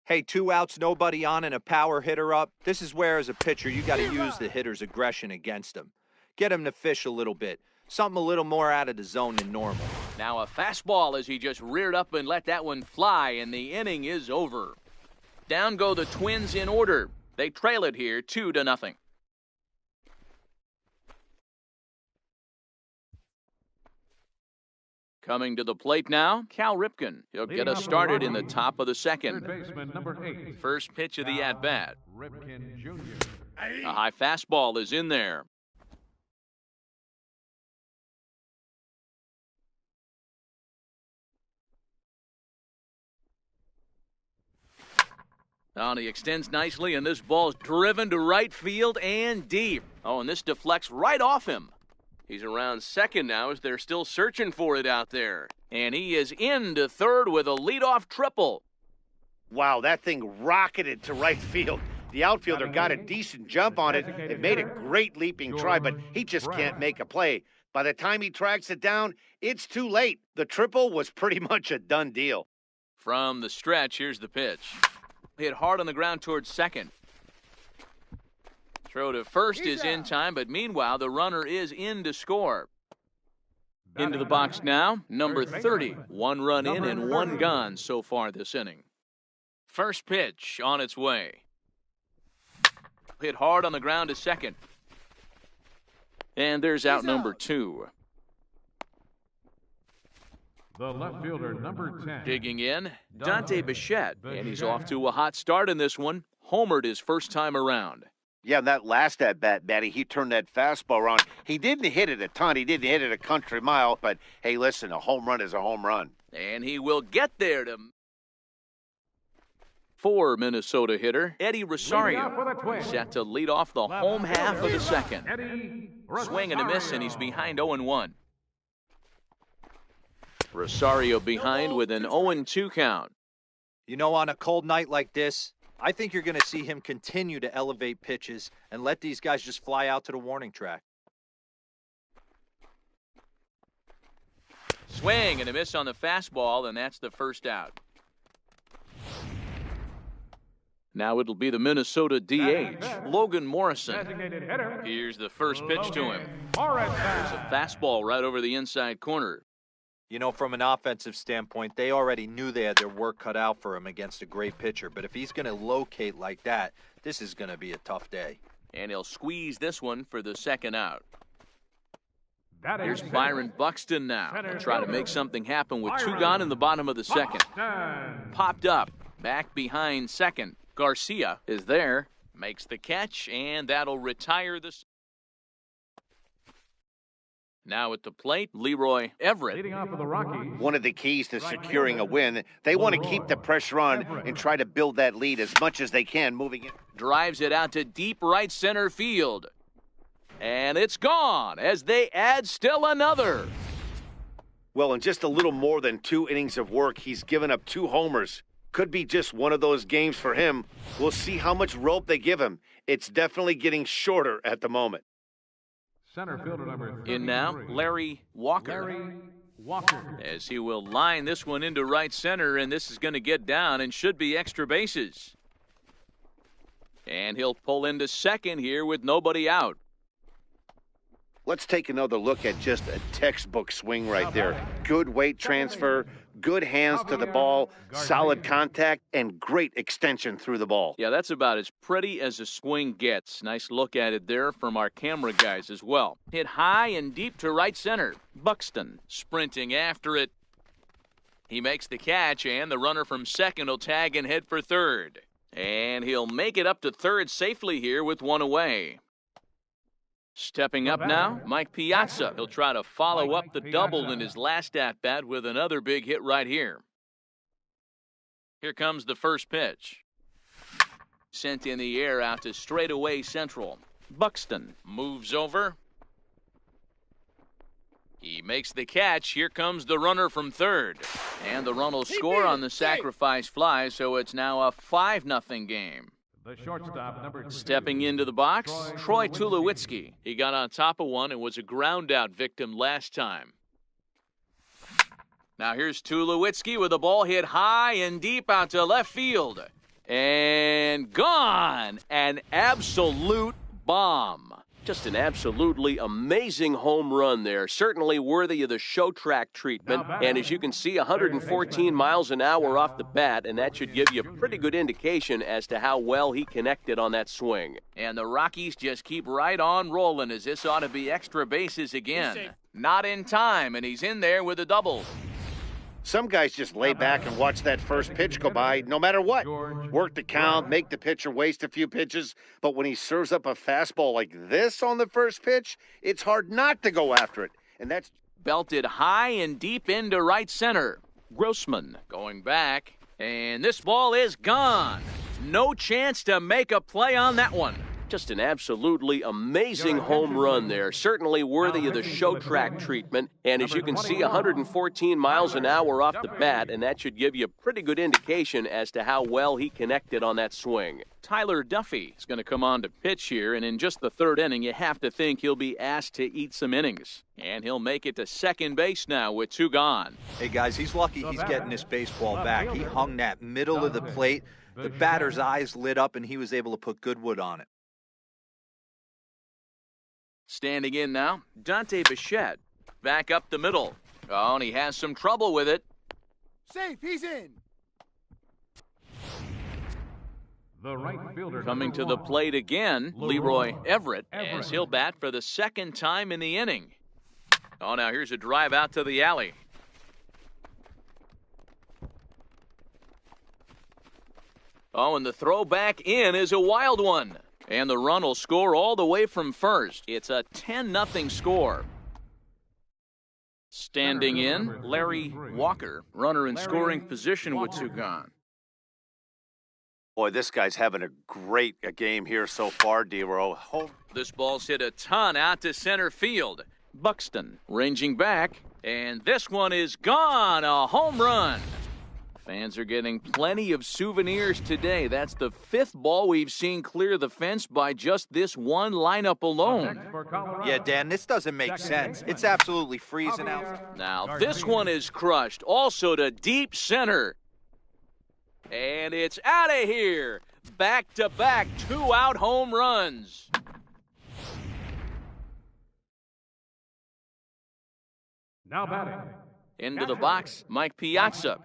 Hey, 2 outs, nobody on, and a power hitter up. This is where, as a pitcher, you got to use the hitter's aggression against him. Get him to fish a little bit. Something a little more out of the zone than normal. Now a fastball as he just reared up and let that one fly, and the inning is over. Down go the Twins in order. They trail it here 2-0. Coming to the plate now, Cal Ripken. He'll get us started in the top of the second. Third baseman, number 8. First pitch of the at-bat. Ripken Jr. A high fastball is in there. Now he extends nicely, and this ball's driven to right field and deep. Oh, and this deflects right off him. He's around second now as they're still searching for it out there. And he is into third with a leadoff triple. Wow, that thing rocketed to right field. The outfielder got a decent jump on it. It made a great leaping try, but he just can't make a play. By the time he tracks it down, it's too late. The triple was pretty much a done deal. From the stretch, here's the pitch. Hit hard on the ground towards second. Throw to first is in time, but meanwhile, the runner is in to score. Into the box now, number 30. 1 run in and 1 gone so far this inning. First pitch on its way. Hit hard on the ground to second. And there's out number 2. The left fielder, number 10. Digging in, Dante Bichette, and he's off to a hot start in this one. Homered his first time around. Yeah, that last at-bat, Matty, he turned that fastball around. He didn't hit it a ton. He didn't hit it a country mile. But, hey, listen, a home run is a home run. And he will get there to... For Minnesota hitter Eddie Rosario, set to lead off the home half of the second. Swing and a miss, and he's behind 0-1. Rosario behind with an 0-2 count. You know, on a cold night like this, I think you're going to see him continue to elevate pitches and let these guys just fly out to the warning track. Swing and a miss on the fastball, and that's the first out. Now it'll be the Minnesota DH, Logan Morrison. Here's the first pitch to him. There's a fastball right over the inside corner. You know, from an offensive standpoint, they already knew they had their work cut out for him against a great pitcher. But if he's going to locate like that, this is going to be a tough day. And he'll squeeze this one for the second out. Here's Byron Buxton now. He'll try to make something happen with 2 gone in the bottom of the second. Popped up, back behind second. Garcia is there, makes the catch, and that'll retire this. Now at the plate, Leroy Everett. Leading off of the Rockies. One of the keys to securing a win, they want to keep the pressure on and try to build that lead as much as they can moving in. Drives it out to deep right center field. And it's gone as they add still another. Well, in just a little more than 2 innings of work, he's given up 2 homers. Could be just one of those games for him. We'll see how much rope they give him. It's definitely getting shorter at the moment. Center fielder number 33. In now, Larry Walker. As he will line this one into right center, and this is going to get down and should be extra bases. And he'll pull into second here with nobody out. Let's take another look at just a textbook swing right there. Good weight transfer, good hands to the ball, solid contact, and great extension through the ball. Yeah, that's about as pretty as a swing gets. Nice look at it there from our camera guys as well. Hit high and deep to right center. Buxton sprinting after it. He makes the catch, and the runner from second will tag and head for third. And he'll make it up to third safely here with 1 away. Stepping up now, Mike Piazza. He'll try to follow up the double in his last at-bat with another big hit right here. Here comes the first pitch. Sent in the air out to straightaway central. Buxton moves over. He makes the catch. Here comes the runner from third. And the run will score on the sacrifice fly, so it's now a 5-0 game. The shortstop, number 2. Stepping into the box, Troy Tulowitzki. He got on top of one and was a ground-out victim last time. Now here's Tulowitzki with a ball hit high and deep out to left field. And gone! An absolute bomb. Just an absolutely amazing home run there. Certainly worthy of the show track treatment. And as you can see, 114 miles an hour off the bat, and that should give you a pretty good indication as to how well he connected on that swing. And the Rockies just keep right on rolling as this ought to be extra bases again. Not in time, and he's in there with a double. Some guys just lay back and watch that first pitch go by no matter what. Work the count, make the pitcher waste a few pitches. But when he serves up a fastball like this on the first pitch, it's hard not to go after it. And that's belted high and deep into right center. Grossman going back, and this ball is gone. No chance to make a play on that one. Just an absolutely amazing home run there. Certainly worthy of the show track treatment. And as you can see, 114 miles an hour off the bat, and that should give you a pretty good indication as to how well he connected on that swing. Tyler Duffy is going to come on to pitch here, and in just the third inning, you have to think he'll be asked to eat some innings. And he'll make it to second base now with 2 gone. Hey, guys, he's lucky he's getting this baseball back. He hung that middle of the plate. The batter's eyes lit up, and he was able to put good wood on it. Standing in now, Dante Bichette. Back up the middle. Oh, and he has some trouble with it. Safe, he's in. The right fielder Coming to the plate again, Leroy Everett, as he'll bat for the second time in the inning. Oh, now here's a drive out to the alley. Oh, and the throw back in is a wild one. And the run will score all the way from first. It's a 10-0 score. Standing in, Larry Walker, runner in scoring position with 2 gone. Boy, this guy's having a great game here so far, D-Row. This ball's hit a ton out to center field. Buxton ranging back, and this one is gone, a home run. Fans are getting plenty of souvenirs today. That's the 5th ball we've seen clear the fence by just this one lineup alone. Yeah, Dan, this doesn't make sense. It's absolutely freezing out. Now, this one is crushed, also to deep center. And it's out of here. Back-to-back 2-out home runs. Now batting. Into the box, Mike Piazza.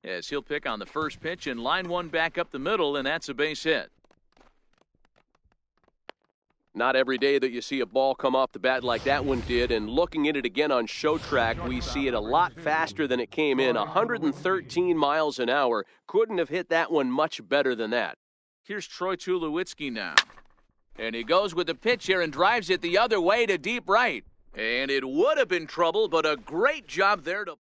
As he'll pick on the first pitch and line one back up the middle, and that's a base hit. Not every day that you see a ball come off the bat like that one did, and looking at it again on show track, we see it a lot faster than it came in, 113 miles an hour. Couldn't have hit that one much better than that. Here's Troy Tulowitzki now. And he goes with the pitch here and drives it the other way to deep right. And it would have been trouble, but a great job there to...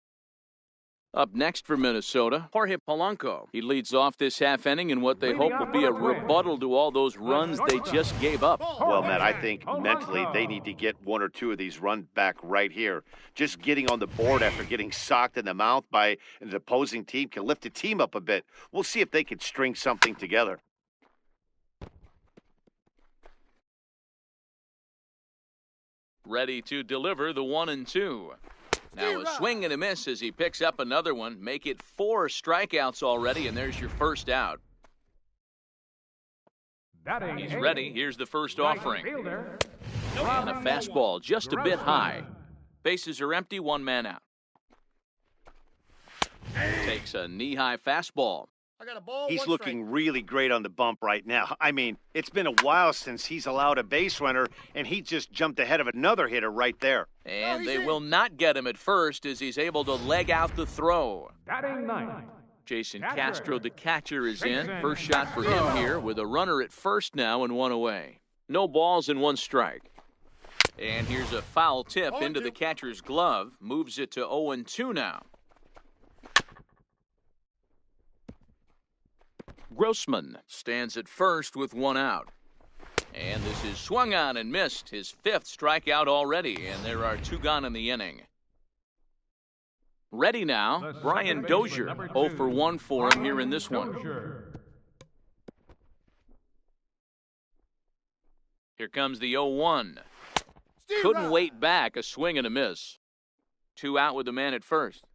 Up next for Minnesota, Jorge Polanco. He leads off this half inning in what they hope will be a rebuttal to all those runs they just gave up. Well, Matt, I think mentally they need to get 1 or 2 of these runs back right here. Just getting on the board after getting socked in the mouth by an opposing team can lift the team up a bit. We'll see if they can string something together. Ready to deliver the 1-2. Now a swing and a miss as he picks up another one. Make it 4 strikeouts already, and there's your first out. He's ready. Here's the first offering. And a fastball just a bit high. Bases are empty, 1 man out. Takes a knee-high fastball. He's looking really great on the bump right now. I mean, it's been a while since he's allowed a base runner, and he just jumped ahead of another hitter right there. And they will not get him at first as he's able to leg out the throw. Jason Castro, the catcher, is in. First shot for him here with a runner at first now and 1 away. No balls and 1 strike. And here's a foul tip into the catcher's glove. Moves it to 0-2 now. Grossman stands at first with 1 out. And this is swung on and missed. His 5th strikeout already, and there are 2 gone in the inning. Ready now, Brian Dozier. 0 for 1 for him here in this one. Here comes the 0-1. Couldn't wait back, a swing and a miss. 2 out with the man at first.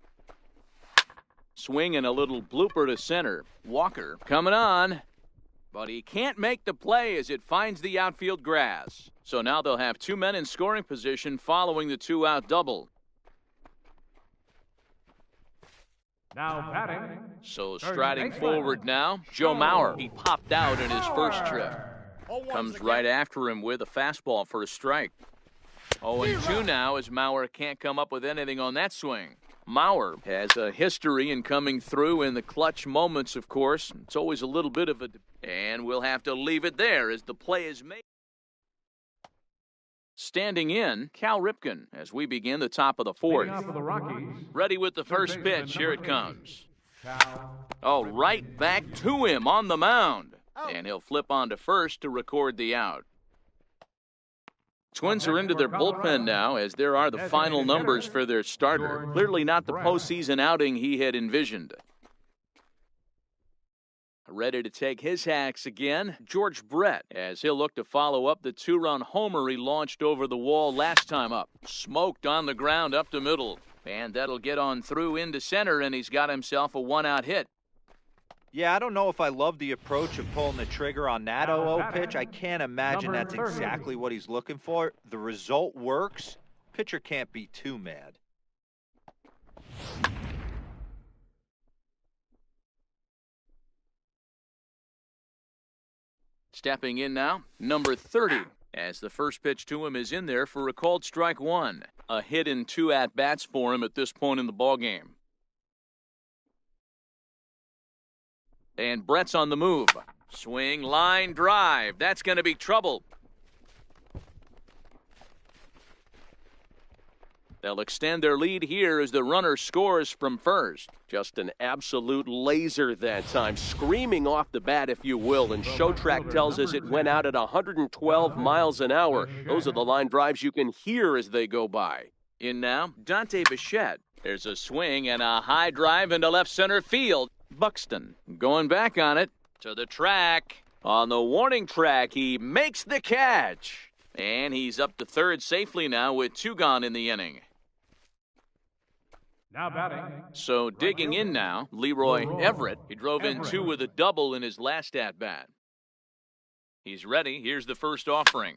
Swing and a little blooper to center. Walker coming on, but he can't make the play as it finds the outfield grass. So now they'll have 2 men in scoring position following the 2-out double. Now batting. So striding forward now, Joe Mauer. He popped out in his first trip. Comes right after him with a fastball for a strike. 0-2 now as Mauer can't come up with anything on that swing. Mauer has a history in coming through in the clutch moments, of course. It's always a little bit of a... And we'll have to leave it there as the play is made. Standing in, Cal Ripken as we begin the top of the 4th. Ready with the first pitch. Here it comes. Oh, right back to him on the mound. And he'll flip on to first to record the out. Twins are into their bullpen now, as there are the final numbers for their starter. Clearly not the postseason outing he had envisioned. Ready to take his hacks again, George Brett, as he'll look to follow up the two-run homer he launched over the wall last time up. Smoked on the ground up the middle. And that'll get on through into center, and he's got himself a one-out hit. Yeah, I don't know if I love the approach of pulling the trigger on that 0-0 pitch. I can't imagine that's exactly what he's looking for. The result works. Pitcher can't be too mad. Stepping in now, number 30, as the first pitch to him is in there for a called strike one. A hit in 2 at-bats for him at this point in the ballgame. And Brett's on the move. Swing, line, drive. That's going to be trouble. They'll extend their lead here as the runner scores from first. Just an absolute laser that time, screaming off the bat, if you will, and ShowTrack tells us it went out at 112 miles an hour. Those are the line drives you can hear as they go by. In now, Dante Bichette. There's a swing and a high drive into left center field. Buxton going back on it to the track. On the warning track, he makes the catch. And he's up to third safely now with 2 gone in the inning. Now batting. So digging in now, Leroy Everett. He drove in 2 with a double in his last at-bat. He's ready. Here's the first offering.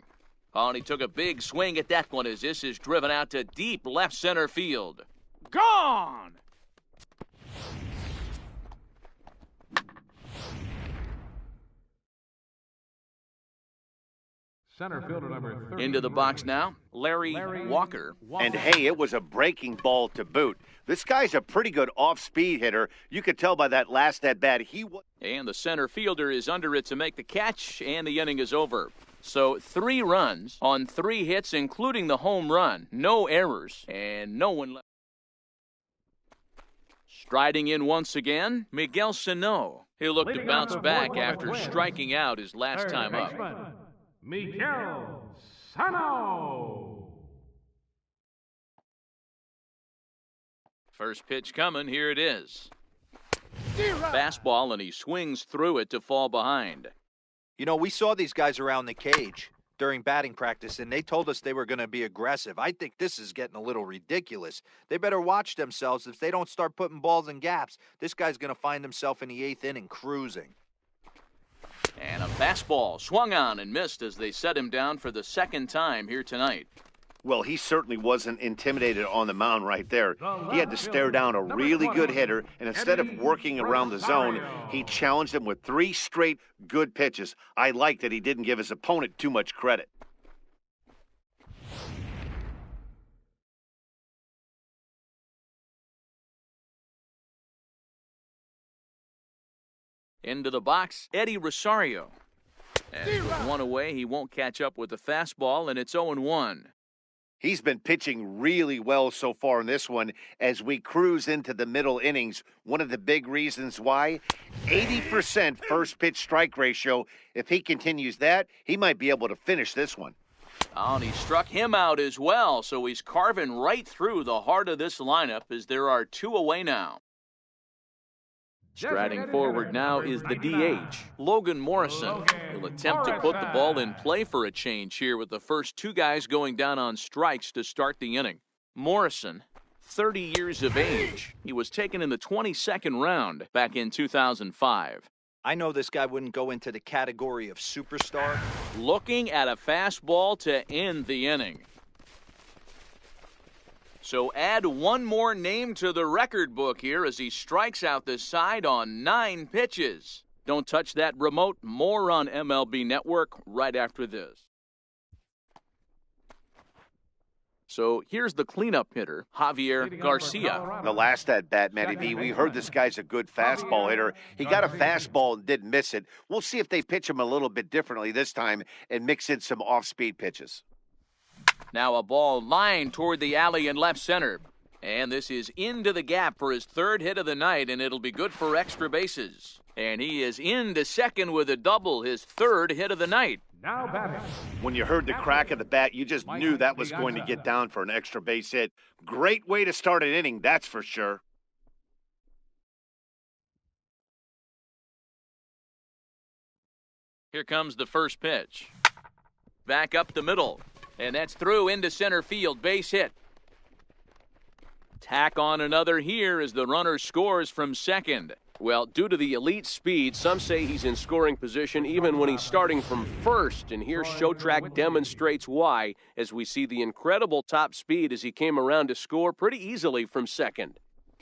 Oh, and he took a big swing at that one as this is driven out to deep left center field. Gone! Center fielder number 30. Into the box now, Larry Walker. And hey, it was a breaking ball to boot. This guy's a pretty good off-speed hitter. You could tell by that last at-bat he was. And the center fielder is under it to make the catch, and the inning is over. So 3 runs on 3 hits, including the home run. No errors, and no one left. Striding in once again, Miguel Sano. He'll look to bounce back after striking out his last time up. Miguel Sano. First pitch coming, here it is. Fastball, and he swings through it to fall behind. You know, we saw these guys around the cage during batting practice, and they told us they were going to be aggressive. I think this is getting a little ridiculous. They better watch themselves. If they don't start putting balls in gaps, this guy's going to find himself in the 8th inning cruising. And a fastball swung on and missed as they set him down for the second time here tonight. Well, he certainly wasn't intimidated on the mound right there. He had to stare down a really good hitter, and instead of working around the zone, he challenged him with 3 straight good pitches. I like that he didn't give his opponent too much credit. Into the box, Eddie Rosario. And with 1 away, he won't catch up with the fastball, and it's 0-1. He's been pitching really well so far in this one as we cruise into the middle innings. One of the big reasons why, 80% first pitch strike ratio. If he continues that, he might be able to finish this one. Oh, and he struck him out as well, so he's carving right through the heart of this lineup as there are 2 away now. Striding forward now is the DH, Logan Morrison. He'll attempt to put the ball in play for a change here with the first 2 guys going down on strikes to start the inning. Morrison, 30 years of age. He was taken in the 22nd round back in 2005. I know this guy wouldn't go into the category of superstar. Looking at a fastball to end the inning. So add 1 more name to the record book here as he strikes out the side on 9 pitches. Don't touch that remote. More on MLB Network right after this. So here's the cleanup hitter, Javier Garcia. The last at-bat, Matty V, we heard this guy's a good fastball hitter. He got a fastball and didn't miss it. We'll see if they pitch him a little bit differently this time and mix in some off-speed pitches. Now a ball lined toward the alley in left center. And this is into the gap for his 3rd hit of the night, and it'll be good for extra bases. And he is into second with a double, his third hit of the night. Now batting. When you heard the crack of the bat, you just knew that was going to get down for an extra base hit. Great way to start an inning, that's for sure. Here comes the first pitch. Back up the middle. And that's through into center field. Base hit. Tack on another here as the runner scores from second. Well, due to the elite speed, some say he's in scoring position even when he's starting from first. And here Showtrack demonstrates why, as we see the incredible top speed as he came around to score pretty easily from second.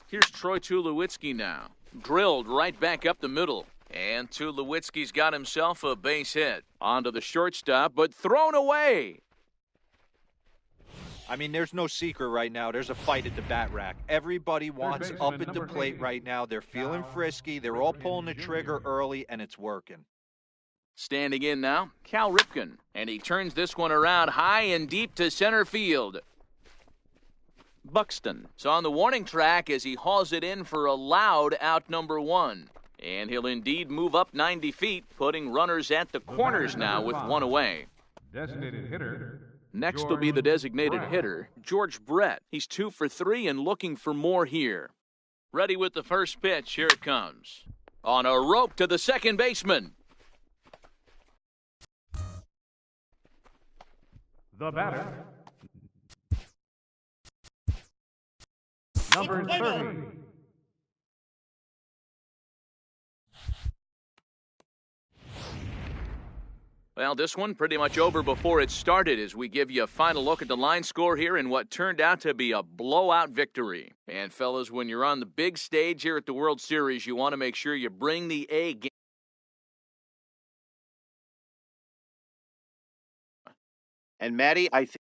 Here's Troy Tulowitzki now. Drilled right back up the middle. And Tulowitzki's got himself a base hit. Onto the shortstop, but thrown away. I mean, there's no secret right now. There's a fight at the bat rack. Everybody wants up at the plate right now. They're feeling frisky. They're all pulling the trigger early, and it's working. Standing in now, Cal Ripken. And he turns this one around high and deep to center field. Buxton is on the warning track as he hauls it in for a loud out number one. And he'll indeed move up 90 feet, putting runners at the corners now with one away. Designated hitter. Next will be the designated hitter, George Brett. He's 2 for 3 and looking for more here. Ready with the first pitch. Here it comes. On a rope to the second baseman. The batter. Number 30. Well, this one pretty much over before it started as we give you a final look at the line score here in what turned out to be a blowout victory. And fellas, when you're on the big stage here at the World Series, you want to make sure you bring the A game. And Maddie, I think